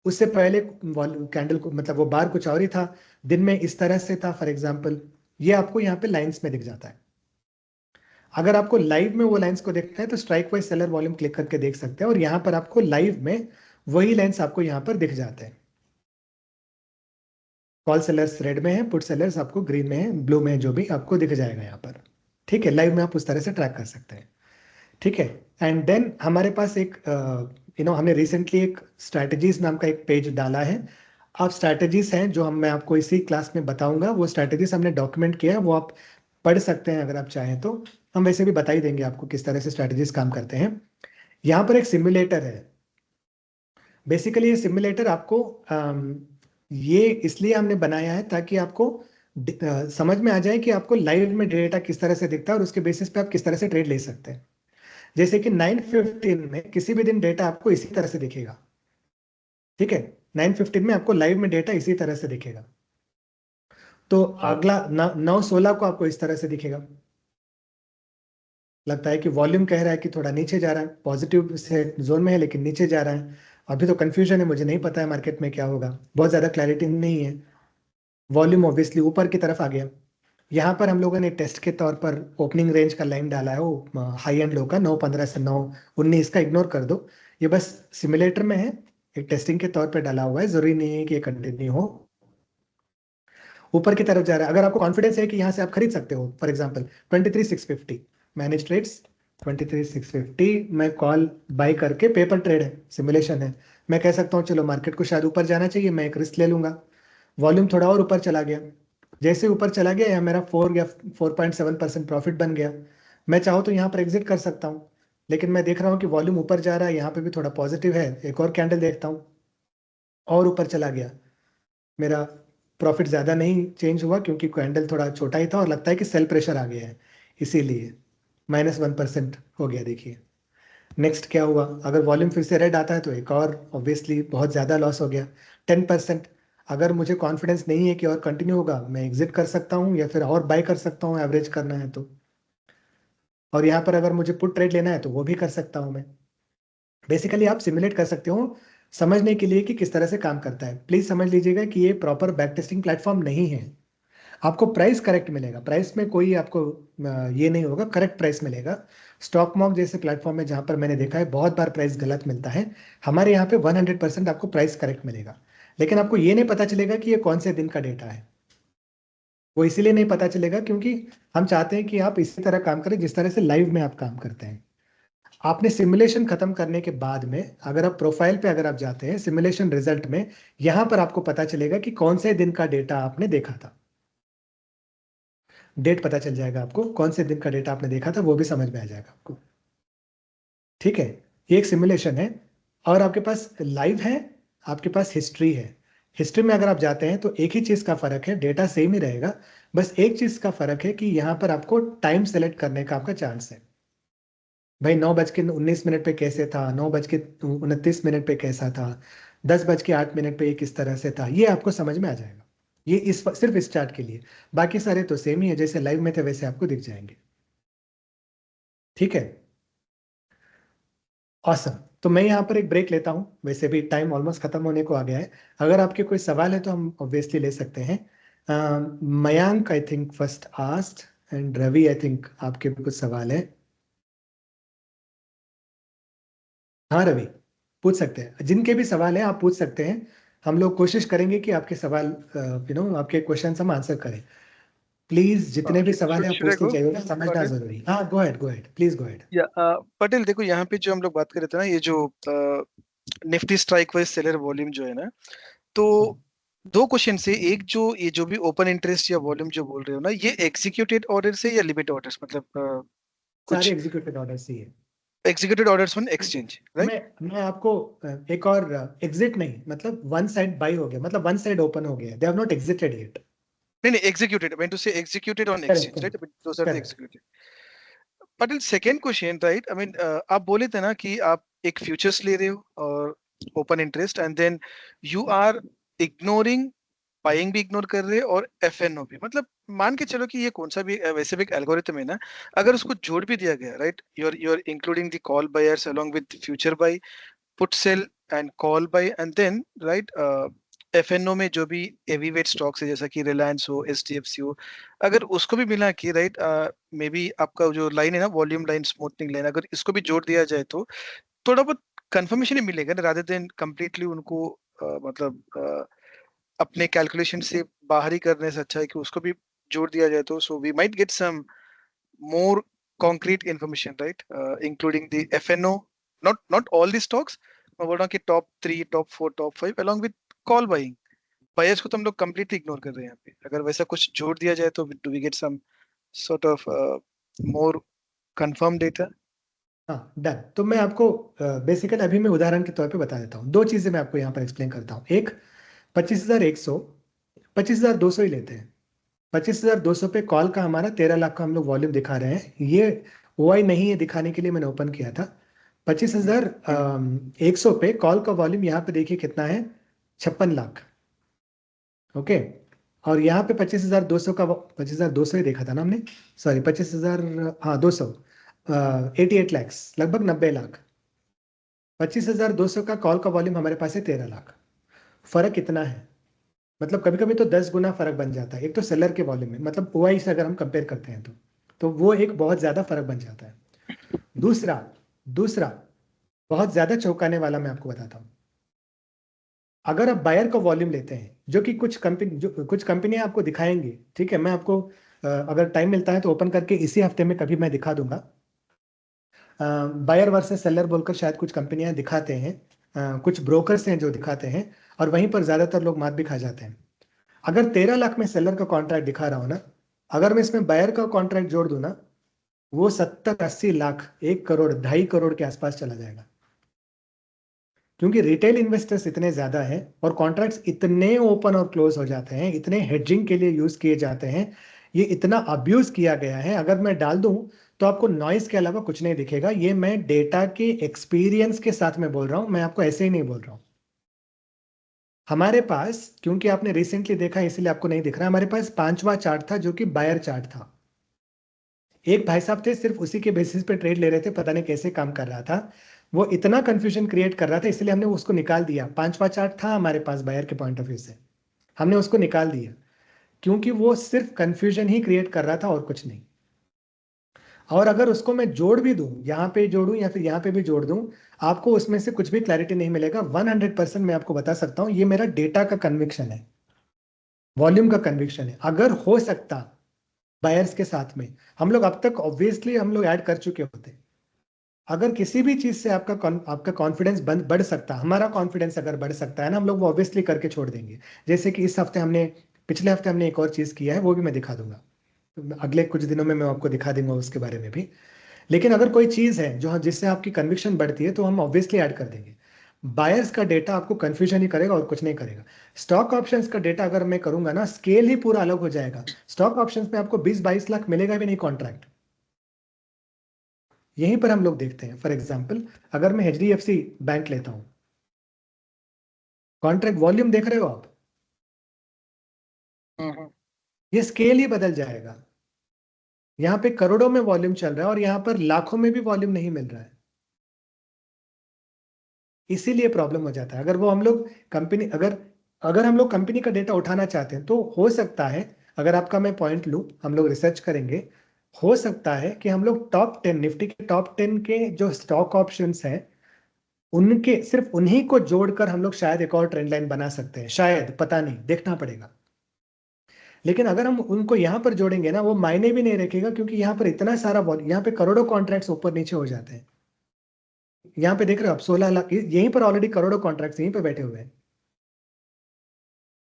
उससे पहले कैंडल को मतलब वो बार कुछ और ही था, दिन में इस तरह से था फॉर एग्जाम्पल, ये आपको यहाँ पे लाइन्स में दिख जाता है। अगर आपको लाइव में वो लाइंस को देखना है तो strike wise seller volume click करके देख सकते हैं, और यहाँ पर आपको लाइव में वही लाइंस आपको यहाँ पर दिख जाते हैं। कॉल सेलर्स रेड में है, पुट सेलर्स आपको ग्रीन में है, ब्लू में है, जो भी आपको दिख जाएगा यहाँ पर। ठीक है, लाइव में आप उस तरह से ट्रैक कर सकते हैं। ठीक है, एंड देन हमारे पास एक हमने रिसेंटली एक स्ट्रैटेजीज नाम का एक पेज डाला है। आप स्ट्रैटेजीज हैं जो मैं आपको इसी क्लास में बताऊंगा, वो स्ट्रैटेजीज हमने डॉक्यूमेंट किया है, वो आप पढ़ सकते हैं अगर आप चाहें तो। हम वैसे भी बता ही देंगे आपको किस तरह से स्ट्रैटेजीज काम करते हैं। यहाँ पर एक सिमुलेटर है। बेसिकली ये सिमुलेटर आपको ये इसलिए हमने बनाया है ताकि आपको समझ में आ जाए कि आपको लाइव में डेटा किस तरह से दिखता है और उसके बेसिस पे आप किस तरह से ट्रेड ले सकते हैं। जैसे कि 9:15 में किसी भी दिन डेटा आपको इसी तरह से दिखेगा, ठीक है। 9:15 में आपको लाइव में डेटा इसी तरह से दिखेगा। तो अगला 9:16 को आपको इस तरह से दिखेगा। लगता है कि वॉल्यूम कह रहा है कि थोड़ा नीचे जा रहा है, पॉजिटिव से जोन में है लेकिन नीचे जा रहा है। अभी तो कंफ्यूजन है, मुझे नहीं पता है मार्केट में क्या होगा, बहुत ज्यादा क्लैरिटी नहीं है। वॉल्यूम ऑब्वियसली ऊपर की तरफ आ गया। यहाँ पर हम लोगों ने टेस्ट के तौर पर ओपनिंग रेंज का लाइन डाला है, वो हाई एंड लो का 9:15 से 9:19 का इग्नोर कर दो, ये बस सिमुलेटर में है, एक टेस्टिंग के तौर पर डाला हुआ है, जरूरी नहीं है कि ये कंटिन्यू हो। ऊपर की तरफ जा रहा है, अगर आपको कॉन्फिडेंस है कि यहाँ से आप खरीद सकते हो, फॉर एग्जाम्पल 23,650 मैनेज ट्रेड्स 23,650, मैं कॉल बाय करके, पेपर ट्रेड है, सिमुलेशन है, मैं कह सकता हूँ चलो मार्केट को शायद ऊपर जाना चाहिए, मैं एक रिस्क ले लूंगा। वॉल्यूम थोड़ा और ऊपर चला गया, जैसे ऊपर चला गया या मेरा 4 या 4.7% प्रॉफिट बन गया, मैं चाहूँ तो यहाँ पर एग्जिट कर सकता हूँ। लेकिन मैं देख रहा हूँ कि वॉल्यूम ऊपर जा रहा है, यहाँ पे भी थोड़ा पॉजिटिव है, एक और कैंडल देखता हूँ और ऊपर चला गया, मेरा प्रॉफिट ज़्यादा नहीं चेंज हुआ क्योंकि कैंडल थोड़ा छोटा ही था और लगता है कि सेल प्रेशर आ गया है, इसीलिए -1% हो गया। देखिए नेक्स्ट क्या हुआ, अगर वॉल्यूम फिर से रेड आता है तो एक और ऑब्वियसली बहुत ज़्यादा लॉस हो गया 10%। अगर मुझे कॉन्फिडेंस नहीं है कि और कंटिन्यू होगा, मैं एग्जिट कर सकता हूँ या फिर और बाय कर सकता हूँ, एवरेज करना है तो। और यहाँ पर अगर मुझे पुट ट्रेड लेना है तो वो भी कर सकता हूँ मैं। बेसिकली आप सिमुलेट कर सकते हो समझने के लिए कि किस तरह से काम करता है। प्लीज समझ लीजिएगा कि ये प्रॉपर बैक टेस्टिंग प्लेटफॉर्म नहीं है। आपको प्राइस करेक्ट मिलेगा, प्राइस में कोई आपको ये नहीं होगा, करेक्ट प्राइस मिलेगा। स्टॉक मॉक जैसे प्लेटफॉर्म में जहां पर मैंने देखा है बहुत बार प्राइस गलत मिलता है, हमारे यहाँ पे 100% आपको प्राइस करेक्ट मिलेगा। लेकिन आपको ये नहीं पता चलेगा कि ये कौन से दिन का डेटा है। वो इसीलिए नहीं पता चलेगा क्योंकि हम चाहते हैं कि आप इसी तरह काम करें जिस तरह से लाइव में आप काम करते हैं। आपने सिमुलेशन खत्म करने के बाद में अगर आप प्रोफाइल पे अगर आप जाते हैं सिमुलेशन रिजल्ट में, यहां पर आपको पता चलेगा कि कौन से दिन का डेटा आपने देखा था। डेट पता चल जाएगा आपको, कौन से दिन का डेटा आपने देखा था वो भी समझ में आ जाएगा आपको। ठीक है, ये एक सिमुलेशन है। और आपके पास लाइव है, आपके पास हिस्ट्री है। हिस्ट्री में अगर आप जाते हैं तो एक ही चीज का फर्क है, डेटा सेम ही रहेगा, बस एक चीज का फर्क है कि यहाँ पर आपको टाइम सेलेक्ट करने का आपका चांस है। भाई 9:19 पे कैसे था, 9:29 पे कैसा था, 10:08 पे ये किस तरह से था, ये आपको समझ में आ जाएगा। ये सिर्फ इस चार्ट के लिए, बाकी सारे तो सेम ही है, जैसे लाइव में थे वैसे आपको दिख जाएंगे। ठीक है, ऑसम। तो मैं यहाँ पर एक ब्रेक लेता हूँ, वैसे भी टाइम ऑलमोस्ट खत्म होने को आ गया है। अगर आपके कोई सवाल है तो हम ऑब्वियसली ले सकते हैं। मयांक आई थिंक फर्स्ट आस्ट, एंड रवि आई थिंक आपके भी कुछ सवाल है। हाँ रवि, पूछ सकते हैं, जिनके भी सवाल हैं आप पूछ सकते हैं। हम लोग कोशिश करेंगे कि आपके सवाल आपके क्वेश्चन हम आंसर करें। प्लीज जितने भी सवाल हैं आप
should I
पूछते
go?
जाइए ना, समझना
Patel?
जरूरी। हाँ go ahead please go ahead.
या पटेल देखो यहाँ पे जो हम लोग बात कर रहे थे ना, ये जो Nifty strike wise seller volume जो है ना, तो दो क्वेश्चन से, एक जो ये जो भी ओपन इंटरेस्ट या वॉल्यूम जो बोल रहे हो ना, ये एग्जीक्यूटेड ऑर्डर से या लिमिट ऑर्डर्स, मतलब
सारे
कुछ
एग्जीक्यूटिव ऑर्डर ही है।
Executed orders on exchange, right?
मैं आपको एक और एग्जिट नहीं, मतलब वन साइड बाई हो गया, मतलब वन साइड ओपन हो गया, they have not exited yet.
नहीं नहीं, executed, I mean to say executed on exchange, right? Those are the
correct.
Executed. Patel second question, right? I mean आप बोले थे ना कि आप एक फ्यूचर्स ले रहे हो और open interest, and then you are ignoring, buying भी इग्नोर कर रहे हैं और एफएनओ भी, मतलब मान के चलो कि ये कौन सा भी वैसे भी एक एल्गोरिथम है ना, अगर उसको जोड़ भी दिया गया, right, you are including the call buyers along with future buy, put sell and call buy, and then right F and O में जो भी हेवीवेट स्टॉक्स है जैसा कि रिलायंस हो, एचडीएफसी हो, अगर उसको भी मिला के, राइट, मे बी आपका जो लाइन है ना, वॉल्यूम लाइन, स्मूथनिंग लाइन, अगर इसको भी जोड़ दिया जाए तो थोड़ा बहुत कंफर्मेशन ही मिलेगा ना, रादर देन कंप्लीटली उनको मतलब अपने कैलकुलेशन से बाहर ही करने से अच्छा है कि उसको भी जोड़ दिया जाए, तो so we might get some more concrete information, right? Including the FNO, not all the stocks, मैं बोल रहा हूँ कि top 3, top 4, top 5 along with call buying. Buyers को तो हम लोग completely ignore कर रहे हैं यहाँ पे, अगर वैसा कुछ जोड़ दिया जाए तो do we get some sort of more confirmed data?
हाँ डन। तो मैं आपको बेसिकली अभी मैं उदाहरण के तौर पे बता देता हूँ, दो चीजें मैं आपको यहाँ पर एक्सप्लेन करता हूँ। एक, 25,100, 25,200 ही लेते हैं। 25,200 पे कॉल का हमारा 13 लाख का हम लोग वॉल्यूम दिखा रहे हैं। ये ओआई नहीं है दिखाने के लिए मैंने ओपन किया था। 25,100 पे कॉल का वॉल्यूम यहाँ पे देखिए कितना है, 56 लाख। ओके, और यहाँ पे 25,200 का 25,200 ही देखा था ना हमने, सॉरी 25,000, हाँ 200, 88 लैक्स, लगभग 90 लाख। 25,200 का कॉल का वॉल्यूम हमारे पास है 13 लाख। फर्क कितना है, मतलब कभी कभी तो 10 गुना फर्क बन जाता है। एक तो सेलर के वॉल्यूम में, मतलब ओआई से अगर हम कंपेयर करते हैं तो वो एक बहुत ज्यादा फर्क बन जाता है। दूसरा बहुत ज्यादा चौंकाने वाला मैं आपको बताता हूँ। अगर आप बायर का वॉल्यूम लेते हैं, जो कि कुछ कंपनियां आपको दिखाएंगी, ठीक है, मैं आपको अगर टाइम मिलता है तो ओपन करके इसी हफ्ते में कभी मैं दिखा दूंगा। बायर वर्सेस सेलर बोलकर शायद कुछ कंपनियां दिखाते हैं, कुछ ब्रोकर्स हैं जो दिखाते हैं, और वहीं पर ज्यादातर लोग मात भी खा जाते हैं। अगर 13 लाख में सेलर का कॉन्ट्रैक्ट दिखा रहा हूं ना, अगर मैं इसमें बायर का कॉन्ट्रैक्ट जोड़ दूं ना, वो 70-80 लाख, 1 करोड़, 2.5 करोड़ के आसपास चला जाएगा। क्योंकि रिटेल इन्वेस्टर्स इतने ज्यादा हैं और कॉन्ट्रैक्ट्स इतने ओपन और क्लोज हो जाते हैं, इतने हेडजिंग के लिए यूज किए जाते हैं, ये इतना अब्यूज किया गया है। अगर मैं डाल दूं तो आपको नॉइस के अलावा कुछ नहीं दिखेगा। ये मैं डेटा के एक्सपीरियंस के साथ में बोल रहा हूं, मैं आपको ऐसे ही नहीं बोल रहा हूं। हमारे पास, क्योंकि आपने रिसेंटली देखा इसलिए आपको नहीं दिख रहा, हमारे पास 5वां चार्ट था जो कि बायर चार्ट था। एक भाई साहब थे, सिर्फ उसी के बेसिस पे ट्रेड ले रहे थे, पता नहीं कैसे काम कर रहा था, वो इतना कंफ्यूजन क्रिएट कर रहा था, इसलिए हमने उसको निकाल दिया। 5वां चार्ट था हमारे पास बायर के पॉइंट ऑफ व्यू से, हमने उसको निकाल दिया, क्योंकि वो सिर्फ कंफ्यूजन ही क्रिएट कर रहा था और कुछ नहीं। और अगर उसको मैं जोड़ भी दूं, यहाँ पे जोड़ूं या फिर यहाँ पे भी जोड़ दूं, आपको उसमें से कुछ भी क्लैरिटी नहीं मिलेगा। 100% मैं आपको बता सकता हूं, ये मेरा डेटा का कन्विक्शन है, वॉल्यूम का कन्विक्शन है। अगर हो सकता बायर्स के साथ में, हम लोग अब तक ऑब्वियसली हम लोग ऐड कर चुके होते। अगर किसी भी चीज से आपका कॉन्फिडेंस बढ़ सकता, हमारा कॉन्फिडेंस अगर बढ़ सकता है ना, हम लोग वो ऑब्वियसली करके छोड़ देंगे। जैसे कि इस हफ्ते हमने, पिछले हफ्ते हमने एक और चीज किया है, वो भी मैं दिखा दूंगा अगले कुछ दिनों में, मैं आपको दिखा दूंगा उसके बारे में भी। लेकिन अगर कोई चीज है जो जिससे आपकी कन्विक्शन बढ़ती है तो हम ऑब्वियसली ऐड कर देंगे। बायर्स का डेटा आपको कंफ्यूजन ही करेगा और कुछ नहीं करेगा। स्टॉक ऑप्शंस का डेटा अगर मैं करूंगा ना, स्केल ही पूरा अलग हो जाएगा। स्टॉक ऑप्शंस में आपको 20-22 लाख मिलेगा भी नहीं कॉन्ट्रैक्ट। यहीं पर हम लोग देखते हैं, फॉर एग्जाम्पल अगर मैं HDFC बैंक लेता हूं, कॉन्ट्रैक्ट वॉल्यूम देख रहे हो आप, ये स्केल ही बदल जाएगा। यहां पे करोड़ों में वॉल्यूम चल रहा है और यहां पर लाखों में भी वॉल्यूम नहीं मिल रहा है। इसीलिए प्रॉब्लम हो जाता है। अगर वो हम लोग कंपनी, अगर हम लोग कंपनी का डेटा उठाना चाहते हैं तो हो सकता है, अगर आपका मैं पॉइंट लूं, हम लोग रिसर्च करेंगे, हो सकता है कि हम लोग टॉप 10, निफ्टी के टॉप 10 के जो स्टॉक ऑप्शंस हैं, उनके सिर्फ उन्हीं को जोड़कर हम लोग शायद एक और ट्रेंड लाइन बना सकते हैं, शायद, पता नहीं, देखना पड़ेगा। लेकिन अगर हम उनको यहां पर जोड़ेंगे ना, वो मायने भी नहीं रखेगा, क्योंकि यहाँ पर इतना सारा यहाँ पे करोड़ों कॉन्ट्रैक्ट्स ऊपर नीचे हो जाते हैं। यहाँ पे देख रहे हो आप, 16 लाख, यहीं पर ऑलरेडी करोड़ों कॉन्ट्रैक्ट्स यहीं पे बैठे हुए हैं।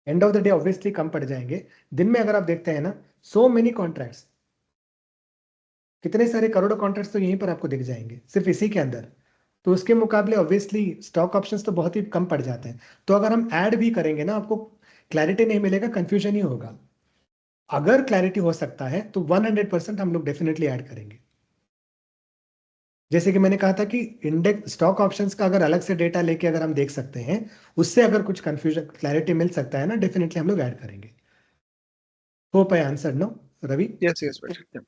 End of the day obviously कम पड़ जाएंगे। दिन में अगर आप देखते हैं ना, सो मेनी कॉन्ट्रैक्ट्स, कितने सारे करोड़ों कॉन्ट्रैक्ट्स तो यहीं पर आपको दिख जाएंगे सिर्फ इसी के अंदर। तो उसके मुकाबले ऑब्वियसली स्टॉक ऑप्शंस तो बहुत ही कम पड़ जाते हैं। तो अगर हम ऐड भी करेंगे ना, आपको क्लैरिटी नहीं मिलेगा, कंफ्यूजन ही होगा। अगर क्लैरिटी हो सकता है तो 100% हम लोग डेफिनेटली ऐड करेंगे। जैसे कि मैंने कहा था कि इंडेक्स स्टॉक ऑप्शंस का अगर अलग से डेटा लेके अगर हम देख सकते हैं, उससे अगर कुछ कंफ्यूजन क्लैरिटी मिल सकता है ना, डेफिनेटली हम लोग ऐड करेंगे। Hope I answer, no Ravi?
Yes, yes, better. Yeah.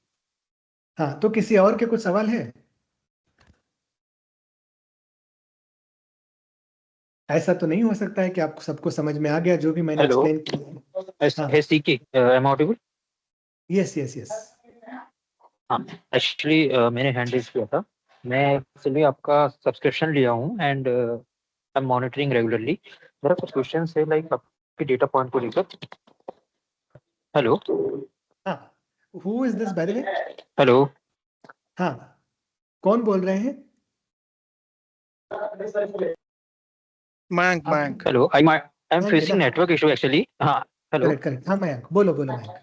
हाँ, तो किसी और के कुछ सवाल है? ऐसा तो नहीं हो सकता है कि आपको सबको समझ में आ गया जो भी मैंने
Hello.
एक्सप्लेन किया? हाँ,
Hey, CK, am I audible?
Yes yes yes.
हाँ, एक्चुअली मैंने हैंड रेज किया था। मैं एक्चुअली आपका सब्सक्रिप्शन लिया हूँ and I am monitoring regularly. मेरा कुछ क्वेश्चन है लाइक आपके डेटा पॉइंट को लेकर। हेलो
हाँ, who is this by the way?
Hello
हाँ, कौन बोल रहे हैं
Mayank,
आप?
Mayank.
Hello I am
Mayank है
फेसिंग
ना?
Network issue actually. हाँ हेलो
करेक्ट करेक्ट, हाँ मयंक, बोलो बोलो Mayank.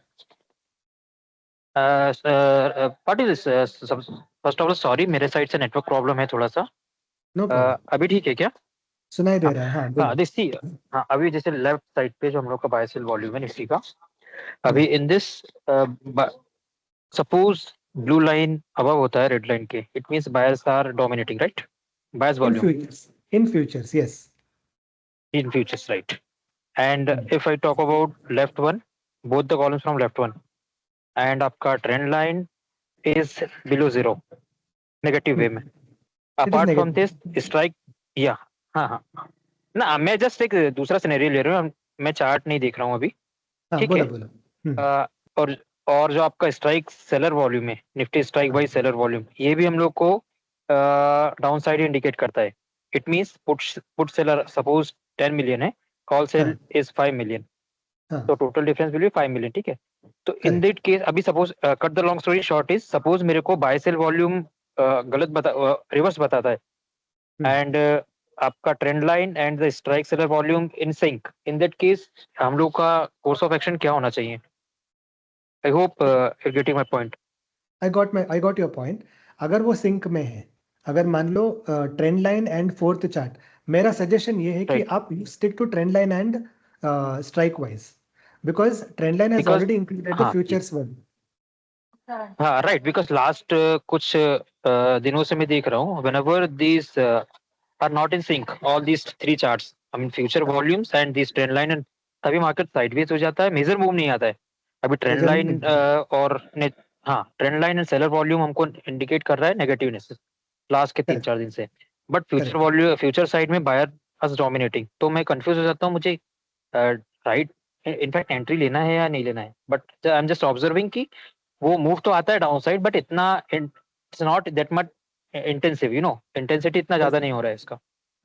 Patil, first of all sorry, मेरे साइड से नेटवर्क प्रॉब्लम है थोड़ा सा।
No problem.
अभी ठीक है क्या?
सुनाई दे रहा है, हाँ
हाँ
बोलो।
देखिए, हाँ अभी जैसे लेफ्ट साइड पे जो हम लोग का बाय सेल वॉल्यूम है निफ्टी का, अभी in this suppose blue line above होता है रेड लाइन के, it means buyers are dominating, right? Buyers
in
volume
futures, in futures, yes.
in futures, right? And if I talk about left one, both the columns from left one, and आपका trend line is below zero, negative way में.
It is
Apart from
negative.
this strike, yeah, हाँ हाँ ना, मैं जस्ट एक दूसरा सिनेरियो ले रहा हूँ, मैं चार्ट नहीं देख रहा हूँ अभी,
हाँ
ठीक है?
बोलो बोलो।
और जो आपका स्ट्राइक सेलर वॉल्यूम है, Nifty strike by seller volume, ये भी हम लोग को डाउन साइड इंडिकेट करता है. It means put seller suppose 10 million है, कॉल सेल इज 5 मिलियन,
हाँ
तो total difference will be 5 million, ठीक है? तो इन
Correct.
दैट केस अभी suppose cut the long story short is, suppose मेरे को बाय सेल वॉल्यूम गलत रिवर्स बताता है, एंड आपका trend line and the strike seller volume in sync, in that case हम लोग का कोर्स ऑफ एक्शन क्या होना चाहिए? I hope you getting my point.
I got your point. अगर वो सिंक में है, अगर मान लो trend line and fourth chart, मेरा सजेशन ये है कि
Right.
आप stick to trend line and strike wise, because trend line has
Because-
already included the
हाँ,
फ्यूचर्स वन।
हाँ राइट, बिकॉज लास्ट कुछ दिनों से मैं देख रहा हूँ, whenever these are not in sync, all these three charts, I mean future volumes and these trend line, and तभी मार्केट साइडवेज हो जाता है, मेजर मूव नहीं आता है. अभी ट्रेंड
Major move
लाइन
नहीं
और हाँ trend line and seller volume हमको इंडिकेट कर रहा है नेगेटिवनेस लास्ट के 3-4 दिन से, but future
Correct.
Volume future side में बायर वाज डोमिनेटिंग, तो मैं कंफ्यूज हो जाता हूँ, मुझे राइट इनफैक्ट एंट्री लेना है या नहीं लेना है. But I am just observing कि वो मूव तो आता है डाउन साइड, बट इतना it's not that much intensive, you know, intensity इतना ज्यादा नहीं हो रहा है इसका.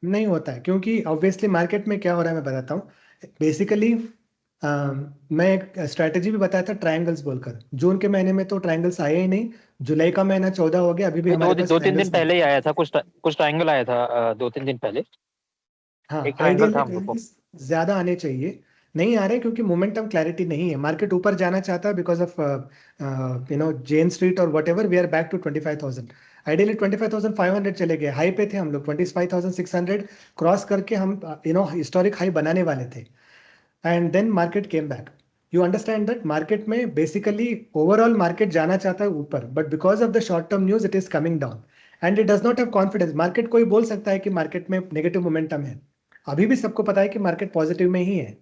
नहीं होता है, क्योंकि ऑब्वियसली मार्केट में क्या हो रहा है मैं बताता हूँ. बेसिकली मैं एक स्ट्रैटेजी भी बताया था ट्रायंगल्स बोलकर. जून के महीने में तो ट्रायंगल्स आए ही नहीं, जुलाई का महीना 14 हो गया, अभी भी हमारे पास
2-3 दिन
triangles नहीं.
पहले ही आया था, कुछ ट्रायंगल आया था 2-3 दिन पहले,
हाँ
एक ट्रायंगल था
आइडियली
हम लोग को.
ज्यादा आने चाहिए, नहीं आ रहे क्योंकि मोमेंटम क्लैरिटी नहीं है. मार्केट ऊपर जाना चाहता है बिकॉज ऑफ जेन स्ट्रीट और whatever, we are back to 25,000. Ideally 25,500 चले गए, हाई पे थे हम लोग, 25,600 क्रॉस करके हम हिस्टोरिक हाई बनाने वाले थे. And then market came back. You understand that market में बेसिकली ओवरऑल मार्केट जाना चाहता है ऊपर, but because of the short term news it is coming down and it does not have confidence. Market कोई बोल सकता है कि मार्केट में नेगेटिव मोमेंटम है, अभी भी सबको पता है कि मार्केट पॉजिटिव में ही है,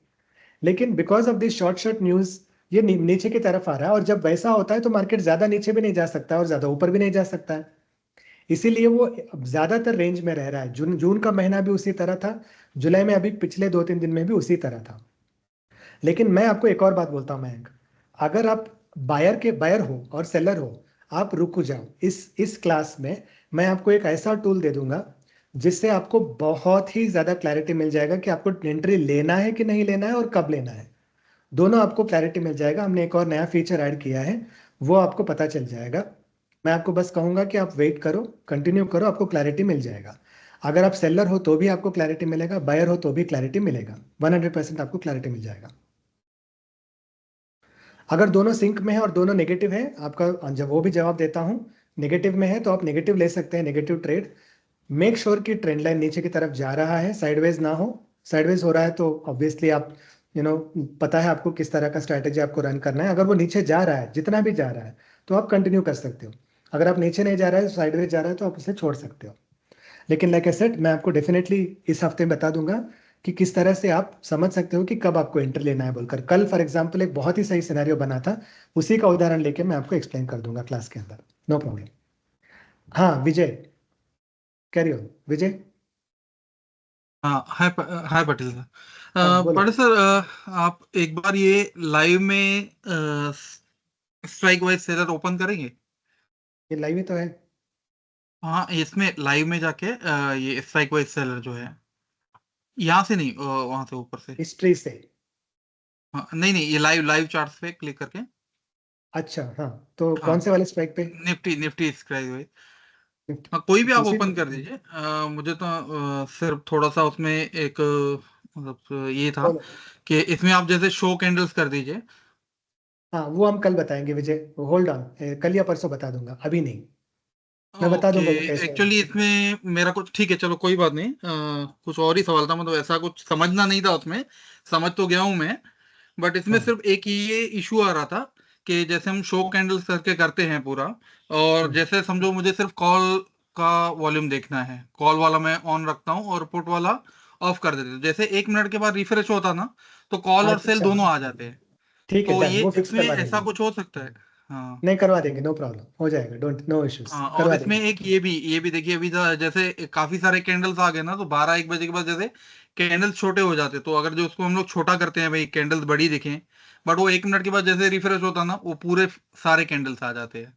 लेकिन because of this short news ये नीचे की तरफ आ रहा है. और जब वैसा होता है तो मार्केट ज्यादा नीचे भी नहीं जा सकता और ज्यादा ऊपर भी नहीं जा सकता है, इसीलिए वो ज्यादातर रेंज में रह रहा है. जून का महीना भी उसी तरह था, जुलाई में अभी पिछले 2-3 दिन में भी उसी तरह था. लेकिन मैं आपको एक और बात बोलता हूं मयंक, अगर आप बायर हो और सेलर हो, आप रुक जाओ. इस क्लास में मैं आपको एक ऐसा टूल दे दूंगा जिससे आपको बहुत ही ज्यादा क्लैरिटी मिल जाएगा कि आपको एंट्री लेना है कि नहीं लेना है और कब लेना है. दोनों आपको क्लैरिटी मिल जाएगा. हमने एक और नया फीचर ऐड किया है, वो आपको पता चल जाएगा. मैं आपको बस कहूंगा कि आप वेट करो, कंटिन्यू करो, आपको क्लैरिटी मिल जाएगा. अगर आप सेलर हो तो भी आपको क्लैरिटी मिलेगा, बायर हो तो भी क्लैरिटी मिलेगा. 100% आपको क्लैरिटी मिल जाएगा. अगर दोनों सिंक में है और दोनों नेगेटिव है, आपका जब वो भी जवाब देता हूं, नेगेटिव में है तो आप नेगेटिव ले सकते हैं, नेगेटिव ट्रेड. मेक श्योर कि ट्रेंड लाइन नीचे की तरफ जा रहा है, साइडवेज ना हो. साइडवेज हो रहा है तो ऑब्वियसली आप पता है आपको किस तरह का स्ट्रैटेजी आपको रन करना है. अगर वो नीचे जा रहा है, जितना भी जा रहा है, तो आप कंटिन्यू कर सकते हो. अगर आप नीचे नहीं जा रहा है, साइडवेज जा रहा है, तो आप उसे छोड़ सकते हो. लेकिन लाइक आई सेड, मैं आपको डेफिनेटली इस हफ्ते में बता दूंगा कि किस तरह से आप समझ सकते हो कि कब आपको एंट्री लेना है बोलकर. कल फॉर एग्जांपल एक बहुत ही सही सिनेरियो बना था, उसी का उदाहरण लेके मैं आपको एक्सप्लेन कर दूंगा क्लास के अंदर. No problem. हाँ विजय, कैरी ऑन विजय.
हाँ हाय पटेल सर.
बोलो.
पटेल सर, आप एक बार ये लाइव में स्ट्राइक वाइज सेलर ओपन करेंगे?
ये लाइव ही तो है.
हाँ, इसमें लाइव में जाके ये स्ट्राइक वाइज सेलर जो है, यहाँ से नहीं, वहां से ऊपर से.
हिस्ट्री से.
हाँ, नहीं ये लाइव चार्ट्स पे क्लिक करके.
अच्छा हाँ, तो
हाँ,
कौन से वाले स्ट्राइक पे?
Nifty strike wise. हाँ, कोई भी आप
उसी
ओपन कर दीजिए. मुझे तो सिर्फ थोड़ा सा उसमें एक मतलब ये था
बोलो.
कि इसमें आप जैसे शो कैंडल्स कर दीजिए.
हाँ वो हम कल बताएंगे विजय, होल्ड ऑन, कल या परसों बता दूंगा, अभी नहीं. मैं बता दूंगा वो
ओके,
कैसे है।
एक्चुअली इसमें मेरा कुछ ठीक है, चलो कोई बात नहीं, कुछ और ही सवाल था, मतलब ऐसा कुछ समझना नहीं था उसमें, समझ तो गया हूँ मैं, बट इसमें
हाँ।
सिर्फ एक ये इशू आ रहा था कि जैसे हम शो कैंडल्स करके करते हैं पूरा, और जैसे समझो मुझे सिर्फ कॉल का वॉल्यूम देखना है, कॉल वाला मैं ऑन रखता हूँ और पुट वाला ऑफ कर देते हैं, जैसे 1 मिनट के बाद रिफ्रेश होता ना तो कॉल और सेल
अच्छा
दोनों आ जाते हैं,
ठीक है,
तो
डन,
ये
वो फिक्स
इसमें
करवा
ऐसा
देंगे।
कुछ हो सकता है? हाँ
नहीं, करवा देंगे, नो प्रॉब्लम, हो जाएगा, डोंट, नो इश्यूज,
हाँ, और
करवा
इसमें
देंगे।
एक ये भी देखिए, अभी जैसे काफी सारे कैंडल्स आ गए ना, तो 12-1 बजे के बाद जैसे कैंडल्स छोटे हो जाते, तो अगर जो उसको हम लोग छोटा करते हैं भाई कैंडल्स बड़ी दिखें, बट वो 1 मिनट के बाद जैसे रिफ्रेश होता ना वो पूरे सारे कैंडल्स आ जाते हैं,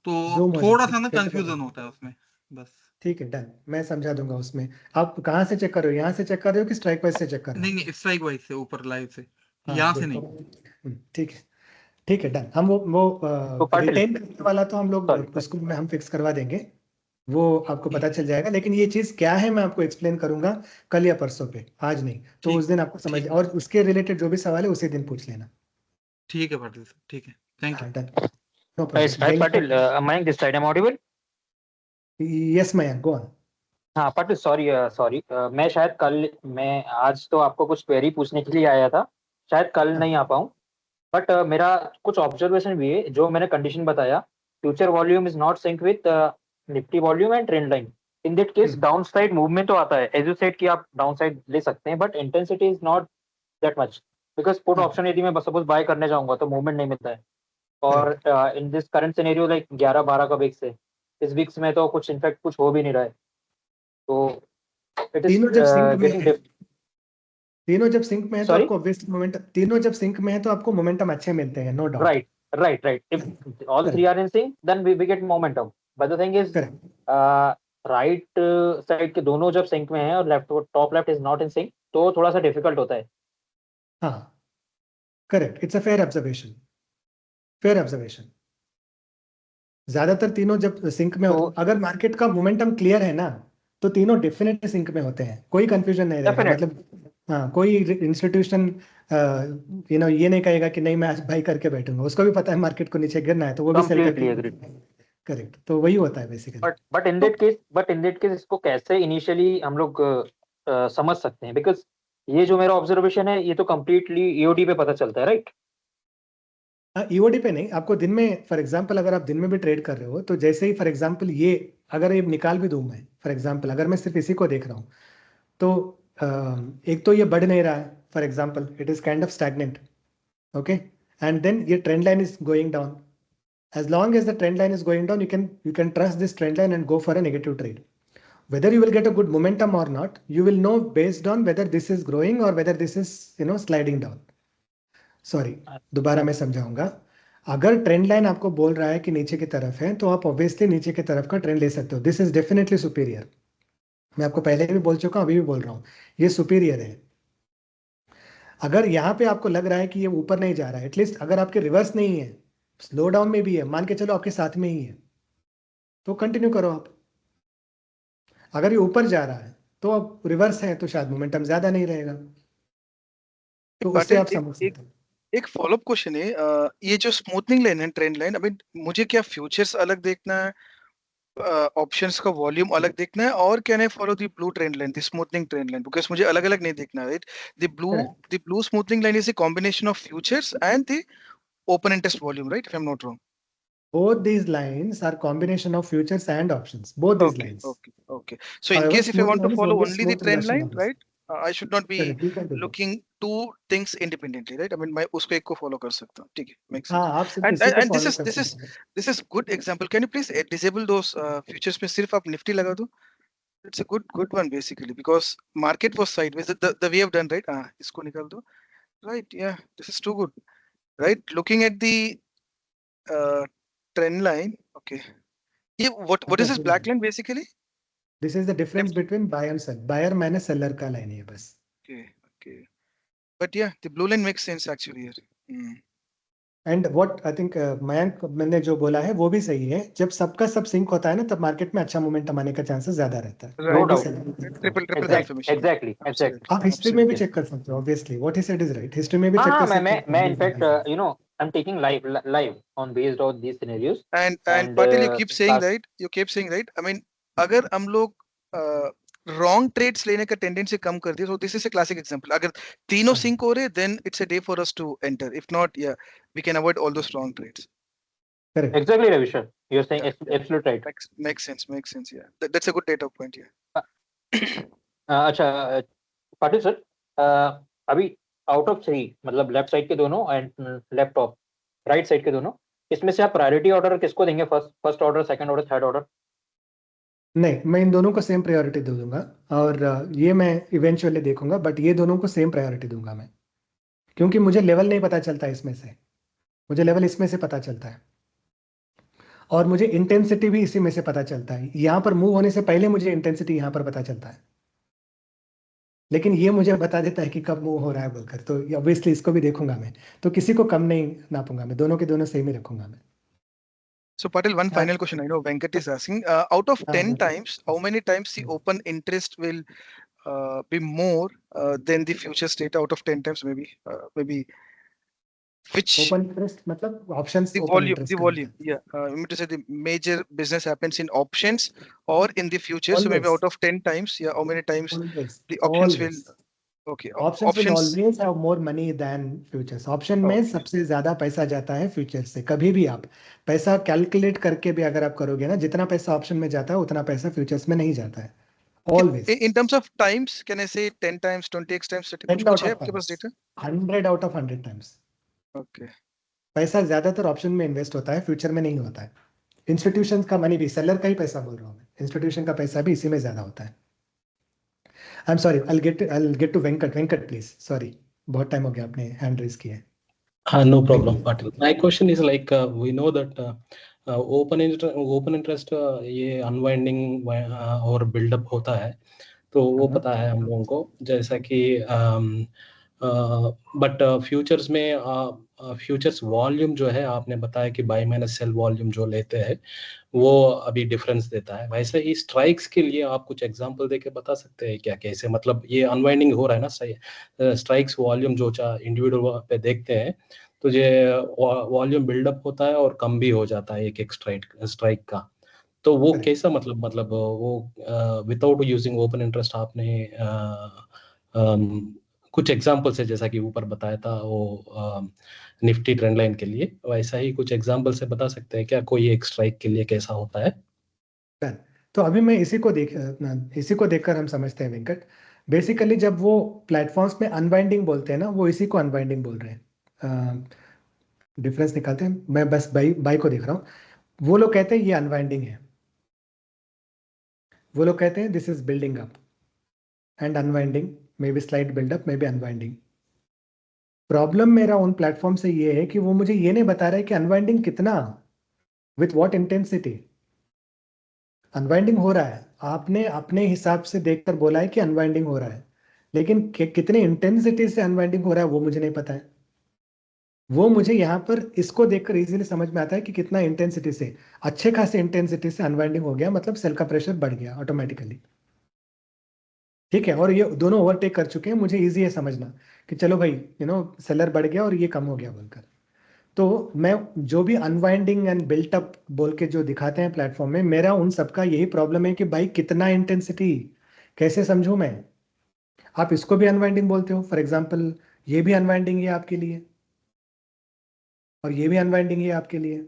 तो
जूम हो
थोड़ा
जाएगा,
सा ना
फिर तो
कंफ्यूजन होता है उसमें, बस।
ठीक है, डन, मैं समझा दूंगा उसमें। आप कहाँ से चेक कर रहे हो, यहाँ से चेक कर रहे हो कि स्ट्राइक वाइज से चेक कर रहे
नहीं
हो?
नहीं, स्ट्राइक वाइज से ऊपर लाइव से,
हाँ
यहाँ से
गुड,
नहीं।
ठीक है, ठीक है, डन। हम वो
तो पाटिल,
रिटेन वाला तो हम लोग
सॉरी,
उसको में हम फिक्स करवा देंगे, वो आपको पता
ठीक
चल जाएगा, लेकिन ये चीज क्या है मैं आपको एक्सप्लेन करूंगा कल या परसों पे, आज नहीं, तो उस
ठीक
दिन आपको समझ,
ठीक
और उसके रिलेटेड जो भी सवाल है उसी दिन पूछ लेना।
ठीक है पाटिल सर, ठीक है, थैंक यू।
हाँ done, no
Yes,
problem,
hi
देंगे।
Patil, Mayank this side, am I audible?
Yes Mayank, go on.
हाँ पाटिल, सॉरी सॉरी, मैं शायद कल, मैं आज तो आपको कुछ क्वेरी पूछने के लिए आया था, शायद कल नहीं आ पाऊँ, बट मेरा कुछ ऑब्जर्वेशन भी है, जो मैंने कंडीशन बताया, future volume is not sync with Nifty volume and trend line, in that case down side movement तो आता है, एज यू सेड कि आप डाउन साइड ले सकते हैं, but intensity is not that much, because put option यदि मैं सपोज बाय करने जाऊंगा तो मूवमेंट नहीं मिलता है, और in this current scenario like 11-12 का वीक्स है, इस वीक्स में तो कुछ इनफैक्ट कुछ हो भी नहीं रहा है, तो इट इज
तीनों जब सिंक में
गेटिंग
है, तीनों जब सिंक में है तो
सॉरी,
आपको ऑब्वियसली मोमेंटम, तीनों जब सिंक में है तो आपको मोमेंटम अच्छे मिलते हैं, no doubt.
right, right, if all three are in sync then we get momentum, but the thing is
correct,
right side के दोनों जब सिंक में है और left top left is not in sync, तो थोड़ा सा डिफिकल्ट होता है।
हाँ correct, it's a fair observation, fair observation. ज्यादातर तीनों जब सिंक में
तो
अगर मार्केट का मोमेंटम क्लियर है ना, तो तीनों डेफिनेटली सिंक में होते हैं, कोई कंफ्यूजन नहीं रहेगा,
डेफिनेट,
मतलब हाँ, कोई इंस्टीट्यूशन ये नहीं कहेगा कि नहीं मैं आज बाई करके बैठूंगा, उसको भी पता है मार्केट को नीचे गिरना है तो वो भी सेल
कंप्लीटली
करके।
एग्रीड,
करेक्ट, तो वही होता है basically.
But in that case इसको कैसे इनिशियली हम लोग समझ सकते हैं, बिकॉज ये जो मेरा ऑब्जर्वेशन है ये तो कंप्लीटली ईओडी पे पता चलता है, राइट?
ईओडी पे नहीं, आपको दिन में, फॉर एग्जांपल अगर आप दिन में भी ट्रेड कर रहे हो तो जैसे ही फॉर एग्जांपल ये, अगर ये निकाल भी दूं मैं, फॉर एग्जांपल अगर मैं सिर्फ इसी को देख रहा हूँ तो एक तो ये बढ़ नहीं रहा है, for example it is kind of stagnant, okay, and then ये trend line is going down, as long as the trend line is going down you can trust this trend line and go for a negative trade, whether you will get a good momentum or not you will know based on whether this is growing or whether this is sliding down. Sorry, दोबारा मैं समझाऊंगा, अगर ट्रेंड लाइन आपको बोल रहा है कि नीचे की तरफ है तो आप ऑब्वियसली नीचे की तरफ का ट्रेंड ले सकते हो, दिस इज डेफिनेटली सुपीरियर, मैं आपको पहले भी बोल चुका हूं, अभी भी बोल रहा हूं, ये सुपीरियर है। अगर यहाँ पे आपको लग रहा है कि ये ऊपर नहीं जा रहा है, एटलीस्ट अगर आपके रिवर्स नहीं है, स्लो डाउन में भी है, मान के चलो आपके साथ में ही है, तो कंटिन्यू करो आप। अगर ये ऊपर जा रहा है तो अब रिवर्स है तो शायद मोमेंटम ज्यादा नहीं रहेगा, तो उससे
पाटिल
आप
एक
समझ
एक
सकते हैं।
एक फॉलोअप क्वेश्चन है, ये जो स्मूथनिंग लाइन है, ट्रेंड लाइन, अभी मुझे क्या फ्यूचर्स अलग देखना है, ऑप्शंस का वॉल्यूम अलग देखना है, और can I follow the blue trend line, the smoothening trend line, because मुझे अलग अलग नहीं देखना है, right?
Correct.
The blue smoothening line is a combination of futures and the open interest volume, right? If I'm not wrong.
Both these lines are combination of futures and options, both these
Okay,
lines.
okay. So in
However,
case if I
smooth
want to
line is
follow
only
only the
smooth
trend
version
line,
of this.
right? I should not be
Correct, you can do that.
looking two things independently, right? I mean, मैं उसको एक को follow कर सकता हूँ, ठीक है, makes
हाँ,
sense.
आप सिर्फ
And
इसी को
and
follow कर
this
सकते हैं।
this is good example. Can you please disable those futures में सिर्फ आप निफ्टी लगा दो? It's a good one basically, because market was sideways. The way I've done, right? इसको निकाल दो, right? Yeah, this is too good, right? Looking at the trend line, okay. ये what is this black line basically?
This is the difference between buy and sell. Buyer minus seller का line है ये बस।
Okay. But yeah, the blue line makes sense actually here.
And what I think Mayank मैंने जो बोला है वो भी सही है, जब सबका सब सिंक होता है ना तब मार्केट में अच्छा मोमेंटम आने का चांसेस ज्यादा रहता है।
Right.
नो
वो भी
डाउट,
सही है।
Triple
exactly
confirmation.
Exactly
Absolutely.
आप हिस्ट्री में भी
Absolutely.
चेक कर सकते हो, obviously what he said is right, history में भी
हाँ
चेक
हाँ,
कर सकते
मैं
हो।
In fact I'm taking live on based on these scenarios.
And
And,
Patil, you keep saying
class-
right, you keep saying right. I mean, अगर हम लोग wrong trades लेने का tendency कम कर दिए, so this is a classic example. अगर तीनों sync हो रहे, then it's a day for us to enter. If not, yeah, we can avoid all those wrong trades.
Correct.
exactly, Ravisha. You're saying
Yeah, yeah.
absolute right.
Makes sense. Yeah, that's a good data point. Yeah.
अच्छा पाटिल सर, अभी आउट ऑफ 3 मतलब लेफ्ट साइड के दोनों and left of right side के दोनों, इसमें से आप प्रायोरिटी ऑर्डर किसको देंगे? First order, second order, third order?
नहीं, मैं इन दोनों को सेम प्रायोरिटी दे दूंगा और ये मैं इवेंचुअली देखूंगा, बट ये दोनों को सेम प्रायोरिटी दूंगा मैं, क्योंकि मुझे लेवल नहीं पता चलता इसमें से, मुझे लेवल इसमें से पता चलता है और मुझे इंटेंसिटी भी इसी में से पता चलता है। यहाँ पर मूव होने से पहले मुझे इंटेंसिटी यहाँ पर पता चलता है, लेकिन ये मुझे बता देता है कि कब मूव हो रहा है बोलकर, तो ऑब्वियसली इसको भी देखूंगा मैं, तो किसी को कम नहीं नापूंगा मैं, दोनों के दोनों सेम ही रखूंगा मैं।
So Patil, one
Yeah.
final question. I know Venkat is asking. Out of 10
okay.
times, how many times the open interest will be more than the future state? Out of 10 times, maybe which
open interest मतलब options,
the volume. Yeah, I mean to say the major business happens in options or in the future. So maybe
Always.
out of 10 times, yeah, how many times
Always.
the options will?
Always.
Okay,
Options will always have more money than futures. Option में
Okay.
सबसे ज्यादा पैसा जाता है फ्यूचर से। कभी भी आप पैसा कैलकुलेट करके भी अगर आप करोगे ना, जितना पैसा ऑप्शन में जाता है उतना पैसा फ्यूचर्स में नहीं जाता है। Always.
In terms of times, can I say 10 times, 20x times? कुछ है आपके पास data?
100 out of 100 times।
Okay.
पैसा ज्यादातर ऑप्शन में इन्वेस्ट होता है, फ्यूचर में नहीं होता है। इंस्टीट्यूशन का मनी भी, सेलर का ही पैसा बोल रहा हूँ मैं, इंस्टीट्यूशन का पैसा भी इसी में ज्यादा होता है। I am sorry, I'll get to Venkat please, sorry बहुत टाइम हो गया आपने हैंड रेज किया है।
No problem, Patil. My question is like we know that open interest ये unwinding और build-up होता है, तो वो पता है हम लोगों को, जैसा कि बट फ्यूचर्स में फ्यूचर्स वॉल्यूम जो है आपने बताया कि बाय माइनस सेल वॉल्यूम जो लेते हैं वो अभी डिफरेंस देता है। वैसे ही स्ट्राइक्स के लिए आप कुछ एग्जांपल देके बता सकते हैं क्या, कैसे मतलब ये अनवाइंडिंग हो रहा है ना, सही स्ट्राइक्स वॉल्यूम जो इंडिविजुअल पे देखते हैं तो ये वॉल्यूम बिल्डअप होता है और कम भी हो जाता है एक स्ट्राइक का, तो वो कैसा मतलब वो विदाउट यूजिंग ओपन इंटरेस्ट आपने कुछ एग्जांपल्स है जैसा कि ऊपर बताया था वो निफ्टी ट्रेंड लाइन के लिए, वैसा ही कुछ एग्जांपल से बता सकते हैं क्या कोई एक स्ट्राइक के लिए कैसा होता है?
तो अभी मैं इसी को देखकर हम समझते हैं वेंकट, बेसिकली जब वो प्लेटफॉर्म्स में अनवाइंडिंग बोलते हैं ना, वो इसी को अनवाइंडिंग बोल रहे हैं। डिफरेंस निकालते हैं, मैं बस बाई को देख रहा हूँ। वो लोग कहते हैं ये अनवाइंडिंग है, वो लोग कहते हैं this is building up and unwinding, maybe slight buildup, maybe unwinding. Problem मेरा उन प्लेटफॉर्म से ये है कि वो मुझे ये नहीं बता रहा है कि अनवाइंडिंग कितना, विथ व्हाट इंटेंसिटी अनवाइंडिंग हो रहा है। आपने अपने हिसाब से देखकर बोला है कि अनवाइंडिंग हो रहा है, लेकिन कितने इंटेंसिटी से अनवाइंडिंग हो रहा है वो मुझे नहीं पता है। वो मुझे यहाँ पर इसको देखकर इजीली समझ में आता है कि कितना इंटेंसिटी से, अच्छे खासे इंटेंसिटी से अनवाइंडिंग हो गया, मतलब सेल का प्रेशर बढ़ गया ऑटोमेटिकली। ठीक है, और ये दोनों ओवरटेक कर चुके हैं, मुझे इजी है समझना कि चलो भाई सेलर बढ़ गया और ये कम हो गया बोलकर। तो मैं जो भी अनवाइंडिंग एंड बिल्टअप बोल के जो दिखाते हैं प्लेटफॉर्म में, मेरा उन सबका यही प्रॉब्लम है कि भाई कितना इंटेंसिटी, कैसे समझूं मैं? आप इसको भी अनवाइंडिंग बोलते हो, फॉर एग्जाम्पल ये भी अनवाइंडिंग है आपके लिए और ये भी अनवाइंडिंग है आपके लिए,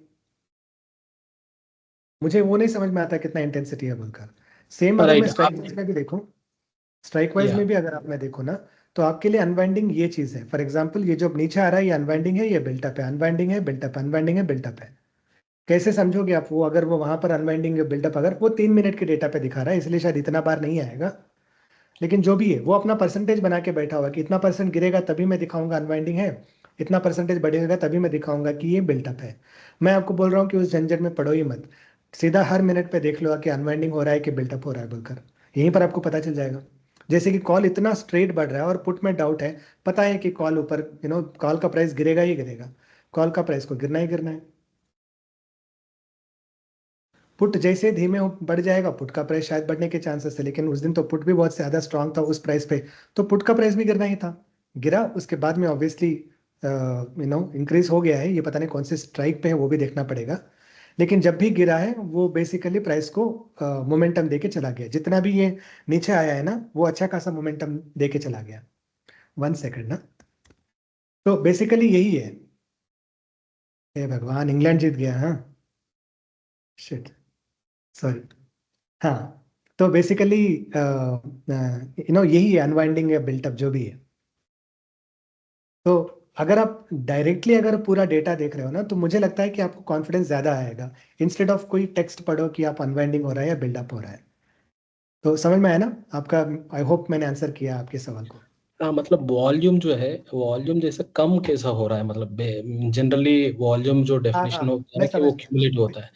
मुझे वो नहीं समझ में आता कितना इंटेंसिटी है बोलकर। सेम अगर मैं स्ट्राइक वाइज में भी देखूं, स्ट्राइक वाइज में भी अगर आप मैं देखूं ना, तो आपके लिए अनवाइंडिंग ये चीज है। फॉर एग्जांपल ये जो नीचे आ रहा है ये अनवाइंडिंग है, ये बिल्टअप है, अनवाइंडिंग है, बिल्टअप, अनवाइंडिंग है, बिल्टअप है। कैसे समझोगे आप वो? अगर वो वहां पर अनवाइंडिंग बिल्डअप, अगर वो 3 मिनट के डेटा पे दिखा रहा है इसलिए शायद इतना बार नहीं आएगा, लेकिन जो भी है वो अपना परसेंटेज बना के बैठा हुआ कि इतना परसेंट गिरेगा तभी मैं दिखाऊंगा अनवाइंडिंग है, इतना परसेंटेज बढ़ेगा तभी मैं दिखाऊंगा कि ये बिल्टअप है। मैं आपको बोल रहा हूँ कि उस झंझट में पड़ो ही मत, सीधा हर मिनट पे देख लो कि अनवाइंडिंग हो रहा है कि बिल्टअप हो रहा है बोलकर, यहीं पर आपको पता चल जाएगा। जैसे कि कॉल इतना स्ट्रेट बढ़ रहा है और पुट में डाउट है, पता है कि कॉल ऊपर कॉल का प्राइस गिरेगा ही गिरेगा, कॉल का प्राइस को गिरना ही गिरना है। पुट जैसे धीमे बढ़ जाएगा, पुट का प्राइस शायद बढ़ने के चांसेस है, लेकिन उस दिन तो पुट भी बहुत ज्यादा स्ट्रांग था उस प्राइस पे, तो पुट का प्राइस भी गिरना ही था। गिरा, उसके बाद में ऑब्वियसली इंक्रीज हो गया है, ये पता नहीं कौन से स्ट्राइक पे है वो भी देखना पड़ेगा। लेकिन जब भी गिरा है वो बेसिकली प्राइस को मोमेंटम देके चला गया, जितना भी ये नीचे आया है ना वो अच्छा खासा मोमेंटम देके चला गया। 1 सेकंड ना। तो बेसिकली यही है। हे भगवान, इंग्लैंड जीत गया। हाँ, शिट, सॉरी। हाँ, तो बेसिकली यही है, अनवाइंडिंग या बिल्टअप जो भी है। तो अगर आप डायरेक्टली अगर पूरा डेटा देख रहे हो ना तो मुझे लगता है कि आपको कॉन्फिडेंस ज्यादा आएगा, इंस्टेड ऑफ कोई टेक्स्ट पढ़ो कि आप अनवाइंडिंग हो रहा है या बिल्डअप हो रहा है। तो समझ में आया ना आपका? आई होप मैंने आंसर किया आपके सवाल को।
हाँ, मतलब वॉल्यूम जो है, वॉल्यूम जैसे कम कैसा हो रहा है, मतलब जनरली वॉल्यूम जो
हाँ हाँ,
डेफिनेशन होता
मैं
है कि वो
समझ
क्यूमुलेट
गया।
होता है,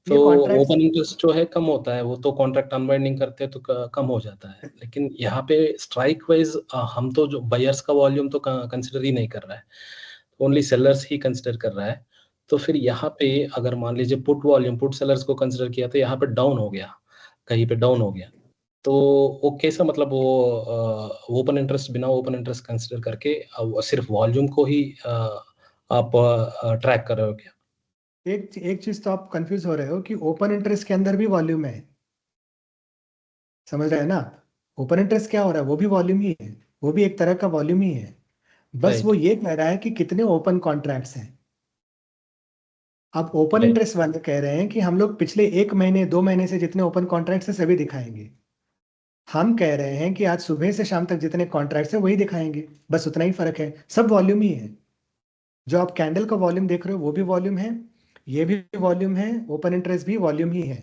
ये
तो
कॉन्ट्रैक्ट्स,
ओपन इंटरेस्ट जो है कम होता है, वो तो कॉन्ट्रैक्ट अनवाइंडिंग करते हैं तो कम हो जाता है। लेकिन यहाँ पे स्ट्राइक वाइज हम तो जो बायर्स का वॉल्यूम तो कंसिडर ही नहीं कर रहा है, ओनली सेलर्स ही कंसिडर कर रहा है। तो फिर यहाँ पे अगर मान लीजिए पुट वॉल्यूम, पुट सेलर्स को कंसिडर किया तो यहाँ पे डाउन हो गया, कहीं पे डाउन हो गया, तो वो कैसा, मतलब वो ओपन इंटरेस्ट, बिना ओपन इंटरेस्ट कंसिडर करके वो सिर्फ वॉल्यूम को ही आप ट्रैक कर रहे हो क्या?
एक चीज तो आप कंफ्यूज हो रहे हो कि ओपन इंटरेस्ट के अंदर भी वॉल्यूम है। समझ रहे हैं ना आप? ओपन इंटरेस्ट क्या हो रहा है, वो भी वॉल्यूम ही है, वो भी एक तरह का वॉल्यूम ही है। बस वो
राइट,
ये कह रहा है कि कितने ओपन कॉन्ट्रैक्ट्स हैं। आप ओपन
राइट,
इंटरेस्ट वाले कह रहे हैं कि हम लोग पिछले 1 महीने 2 महीने से जितने ओपन कॉन्ट्रैक्ट्स हैं सभी दिखाएंगे। हम कह रहे हैं कि आज सुबह से शाम तक जितने कॉन्ट्रैक्ट्स हैं वही दिखाएंगे, बस उतना ही फर्क है, सब वॉल्यूम ही है। जो आप कैंडल का वॉल्यूम देख रहे हो वो भी वॉल्यूम है, ये भी वॉल्यूम है, ओपन इंटरेस्ट भी वॉल्यूम ही है।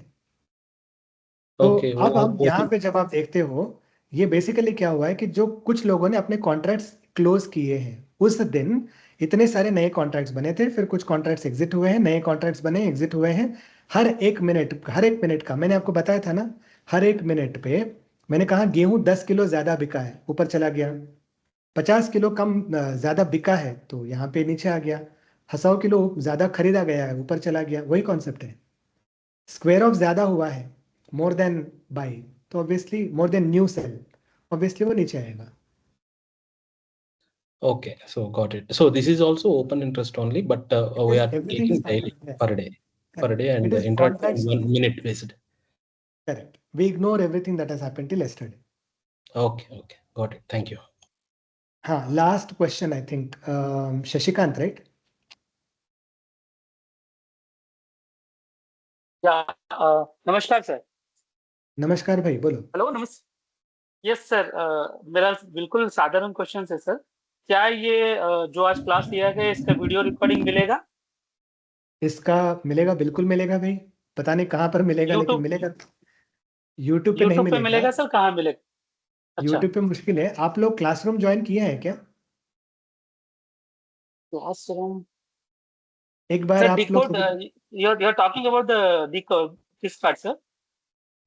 तो
ओके। वो
अब हम यहाँ
ओपन,
पे जब आप देखते हो, ये बेसिकली क्या हुआ है कि जो कुछ लोगों ने अपने कॉन्ट्रैक्ट्स क्लोज किए हैं उस दिन इतने सारे नए कॉन्ट्रैक्ट्स बने थे, फिर कुछ कॉन्ट्रैक्ट्स एग्जिट हुए हैं, नए कॉन्ट्रैक्ट्स बने, एग्जिट हुए हैं। हर एक मिनट का मैंने आपको बताया था ना, हर एक मिनट पे मैंने कहा गेहूं 10 किलो ज्यादा बिका है ऊपर चला गया, 50 किलो कम ज्यादा बिका है तो यहाँ पे नीचे आ गया, 100 किलो ज्यादा खरीदा गया है ऊपर चला गया, वही कॉन्सेप्ट है। स्क्वायर ऑफ ज्यादा हुआ है, मोर देन बाई, तो obviously more than new sell, obviously वो नीचे आएगा।
okay, so got it. So this is also open interest only, but we are
everything
taking
is
daily,
correct,
per day,
it
and
is
intraday and
contracts,
1 minute based.
Correct, we ignore everything that has happened till yesterday.
Okay, okay, got it. Thank you.
हाँ, last question I think Shashikant, right?
या नमस्कार सर।
नमस्कार भाई, बोलो।
हेलो यस सर, मेरा बिल्कुल साधारण क्वेश्चन है सर। क्या ये जो आज क्लास लिया गया इसका वीडियो रिकॉर्डिंग मिलेगा?
इसका मिलेगा, बिल्कुल मिलेगा भाई, पता नहीं कहाँ पर मिलेगा लेकिन
यूट्यूब
मिलेगा। यूट्यूब पे नहीं
यूट्यूब पे
मिलेगा।
मिलेगा सर, कहाँ मिलेगा? अच्छा,
यूट्यूब पे मुश्किल है। आप लोग क्लासरूम ज्वाइन किए हैं क्या?
क्लासरूम
एक बार
सर,
आप लोग
डिकोड
कभी,
you are talking about the decode किस पार्ट सर?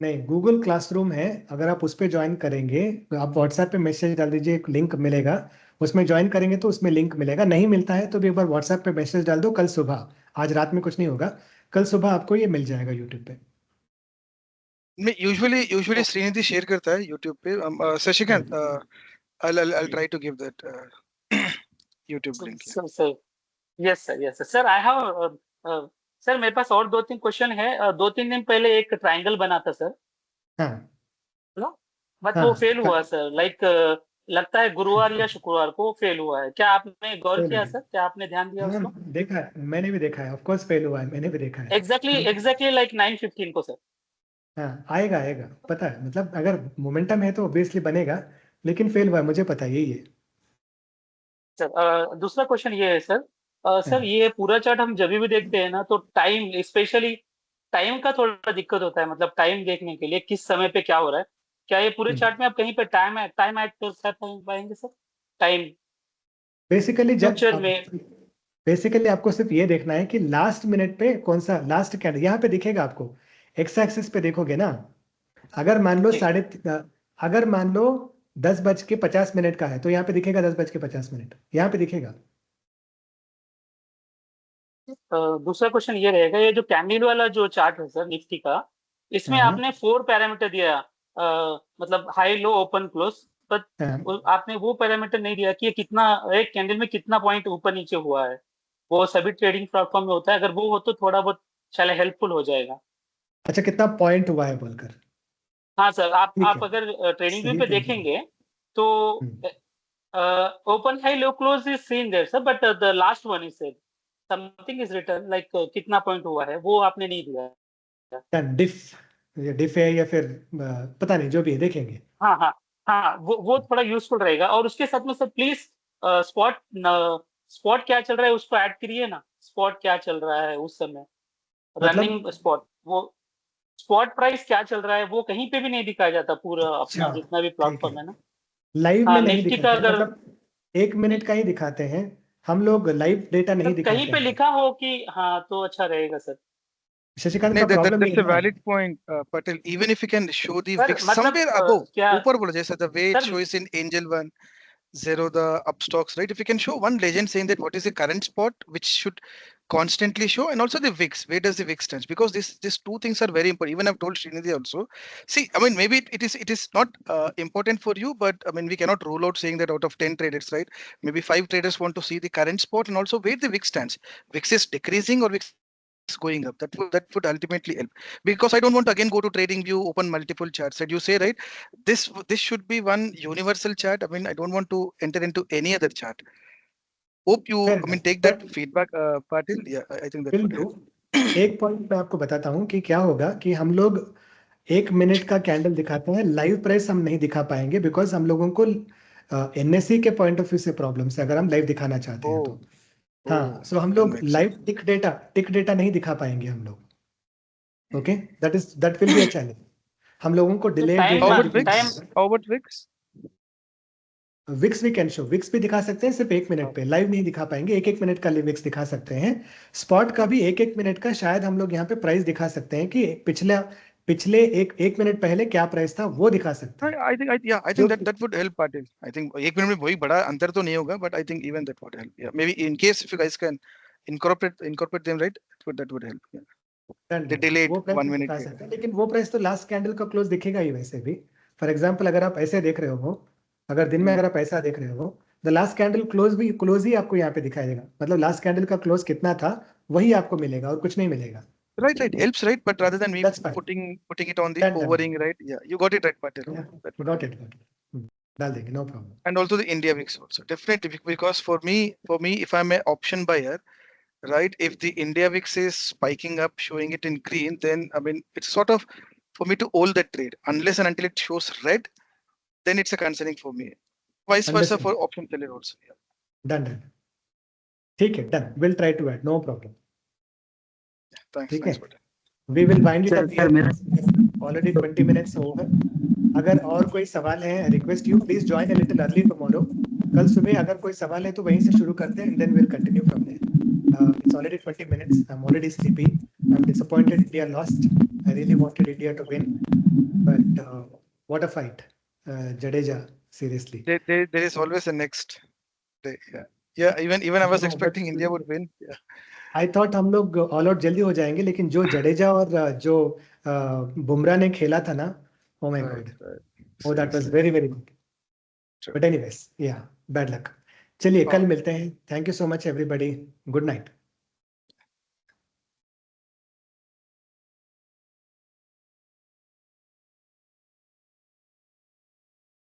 नहीं, गूगल क्लासरूम है, अगर आप उस पर ज्वाइन करेंगे तो आप व्हाट्सएप पे मैसेज डाल दीजिए, एक लिंक मिलेगा, उसमें ज्वाइन करेंगे तो उसमें लिंक मिलेगा। नहीं मिलता है तो भी एक बार व्हाट्सएप पे मैसेज डाल दो, कल सुबह, आज रात में कुछ नहीं होगा, कल सुबह आपको ये मिल जाएगा यूट्यूब पे।
मैं यूजुअली श्रीनिधि शेयर करता है यूट्यूब पे। Shashikant, I'll try to give that YouTube link. Yeah.
Sir yes sir sir, I have sir, मेरे पास और 2-3 क्वेश्चन है। 2-3 दिन पहले एक ट्रायंगल बना था सर,
हाँ
बट वो
हाँ,
फेल हुआ सर। लाइक लगता है गुरुवार या शुक्रवार को फेल हुआ है। क्या आपने गौर
फेल
किया
है।
सर? क्या आपने ध्यान दिया
हाँ,
उसको?
देखा है, मैंने भी देखा है, ऑफ कोर्स फेल हुआ है, मैंने भी देखा है।
एग्जैक्टली लाइक 9:15 को सर।
हाँ, आएगा आएगा, पता है, मतलब अगर मोमेंटम है तो ऑब्वियसली बनेगा, लेकिन फेल हुआ है, मुझे पता है, यही है।
सर दूसरा क्वेश्चन ये है सर, सर
हाँ।
ये पूरा चार्ट हम जब भी देखते हैं ना तो टाइम, स्पेशली टाइम का थोड़ा दिक्कत होता है। मतलब टाइम देखने के लिए किस समय पे क्या हो रहा है, क्या ये पूरे चार्ट में आप कहीं पे टाइम ऐड कर पाएंगे सर? टाइम
बेसिकली जब
फ्यूचर में।
बेसिकली आपको सिर्फ ये देखना है कि लास्ट मिनट पे कौन सा लास्ट कैंडल यहाँ पे दिखेगा आपको, एक्स एक्सिस पे देखोगे ना। अगर मान लो
जी,
अगर मान लो 10:50 का है तो यहाँ पे दिखेगा 10:50, यहाँ पे दिखेगा।
दूसरा क्वेश्चन ये रहेगा, ये जो कैंडल वाला जो चार्ट है सर निफ्टी का, इसमें
हाँ
आपने 4 पैरामीटर दिया, मतलब high low open close, but आपने वो पैरामीटर नहीं दिया कि ये कितना, एक कैंडल में कितना पॉइंट ऊपर नीचे हुआ है। वो सभी ट्रेडिंग प्लेटफॉर्म में होता है, अगर वो हो तो थोड़ा बहुत शायद हेल्पफुल हो जाएगा।
अच्छा, कितना पॉइंट हुआ है बोलकर?
हाँ सर, आप
ठीक है,
अगर ट्रेडिंग व्यू
सही
पे
point है।
देखेंगे तो
hmm,
open high low close is seen there sir, but the last one is said something is return like कितना पॉइंट हुआ है वो आपने नहीं दिया।
क्या डिफ है या फिर पता नहीं, जो भी है देखेंगे।
हाँ हाँ हाँ, वो थोड़ा यूजफुल रहेगा। और उसके साथ में सर प्लीज स्पॉट स्पॉट क्या चल रहा है उसको ऐड करिए ना। स्पॉट क्या चल रहा है उस समय,
मतलब
रनिंग स्पॉट, वो स्पॉट प्राइस क्या चल रहा है वो कहीं पे भी नहीं दिखाया जाता पूरा अपना
अच्छा,
जितना भी
ठीक
प्लेटफॉर्म
है,
है ना।
लाइव में
हाँ
नहीं
निफ्टी का
दिखाते,
अगर
मतलब 1 मिनट का ही दिखाते हैं हम लोग, लाइव डेटा नहीं
कहीं
दिखाते
पे
हैं।
लिखा हो कि हाँ तो अच्छा रहेगा सर।
शशिकांत
नहीं,
का प्रॉब्लम ये
that's a
है ना,
valid point, Patel. Even if you can show the
sir
VIX
मतलब
somewhere above,
क्या
ऊपर बोलो, जैसे the way it
sir,
shows in Angel One, Zero, the upstocks, right? If you can show one legend saying that what is the current spot, which should constantly show, and also the VIX, where does the VIX stands? Because these two things are very important. Even I've told Srinidhi also. See, I mean, maybe it is not important for you, but I mean, we cannot rule out saying that out of 10 traders, right? Maybe 5 traders want to see the current spot and also where the VIX stands. VIX is decreasing or VIX is going up. That would ultimately help. Because I don't want to again go to trading view, open multiple charts. And you say, right, this should be one universal chart. I mean, I don't want to enter into any other chart. Hope you,
Fair
I mean,
enough.
take that feedback, Patil. Yeah, I think that
will
would
do.
help.
एक पॉइंट मैं आपको बताता हूँ कि क्या होगा कि हम लोग 1 मिनट का कैंडल दिखाते हैं, लाइव प्राइस हम नहीं दिखा पाएंगे बिकॉज हम लोगों को एनएससी के पॉइंट ऑफ व्यू से प्रॉब्लम है अगर हम लाइव दिखाना चाहते हैं तो।
Oh,
हाँ,
oh,
सो हम
that
लोग
makes sense.
Live tick data नहीं दिखा पाएंगे हम लोग। Okay, that will be a challenge. हम लोगों को डिले
टाइम
How
डेटा
ना
about VIX?
Time
How about VIX?
VIX भी कैन शो, विक्स भी दिखा सकते हैं सिर्फ 1 मिनट पे, लाइव नहीं दिखा पाएंगे। 1-1 मिनट का विक्स दिखा सकते हैं। स्पॉट का भी 1-1 मिनट का शायद हम लोग यहाँ पे प्राइस दिखा सकते हैं कि पिछले एक मिनट पहले क्या प्राइस था वो दिखा सकते हैं।
I think, yeah, I
जो
think that would help, Patil. I think 1 minute में वही बड़ा अंतर तो नहीं होगा, but I think even that would help. Yeah, maybe in case if you guys can incorporate them, right? That would help. Yeah. The delayed
वो प्राइस
1 minute.
दिखा सकते हैं, लेकिन वो प्राइस तो लास्ट कैंडल का क्लोज दिखेगा ही वैसे भी। फॉर एग्जाम्पल अगर आप ऐसे देख रहे हो, अगर दिन में अगर आप ऐसा देख रहे हो, द लास्ट कैंडल क्लोज ही आपको यहाँ पे दिखाई देगा, मतलब लास्ट कैंडल का क्लोज कितना था वही आपको मिलेगा और कुछ नहीं मिलेगा।
Right, helps, right? But rather than me
That's fine.
putting it on the
Done.
overing, right? Yeah, you got it right, Patil.
Yeah,
That would
got
help.
it. डाल देंगे, no problem.
And also the India VIX also definitely, because for me, if I'm an option buyer, right? If the India VIX is spiking up, showing it in green, then I mean it's sort of for me to hold that trade unless and until it shows red, then it's a concerning for me. Vice versa
Understood.
for option seller also. Yeah.
Done. ठीक है, done, will try to add, no problem.
Thanks,
ठीक है,
Patil.
We will wind it
sir
up
sir मेरा
ऑलरेडी 20 मिनट्स ओवर। अगर और कोई सवाल है, request you please join a little early tomorrow. कल सुबह अगर कोई सवाल है तो वहीं से शुरू करते हैं, and then will continue from there. It's already 20 minutes, I am already sleepy, I am disappointed India lost, I really wanted India to win, but what a fight, Jadeja, seriously.
There is always a next day. Yeah. Even I was
No,
expecting
but
India would win. Yeah.
I thought हम लोग ऑल आउट जल्दी हो जाएंगे, लेकिन जो जडेजा और जो बुमराह ने खेला था ना, oh my God, oh that was very very good.
Sure.
But anyways, yeah, bad luck. चलिए कल
हाँ.
मिलते हैं। Thank you so much everybody, good night.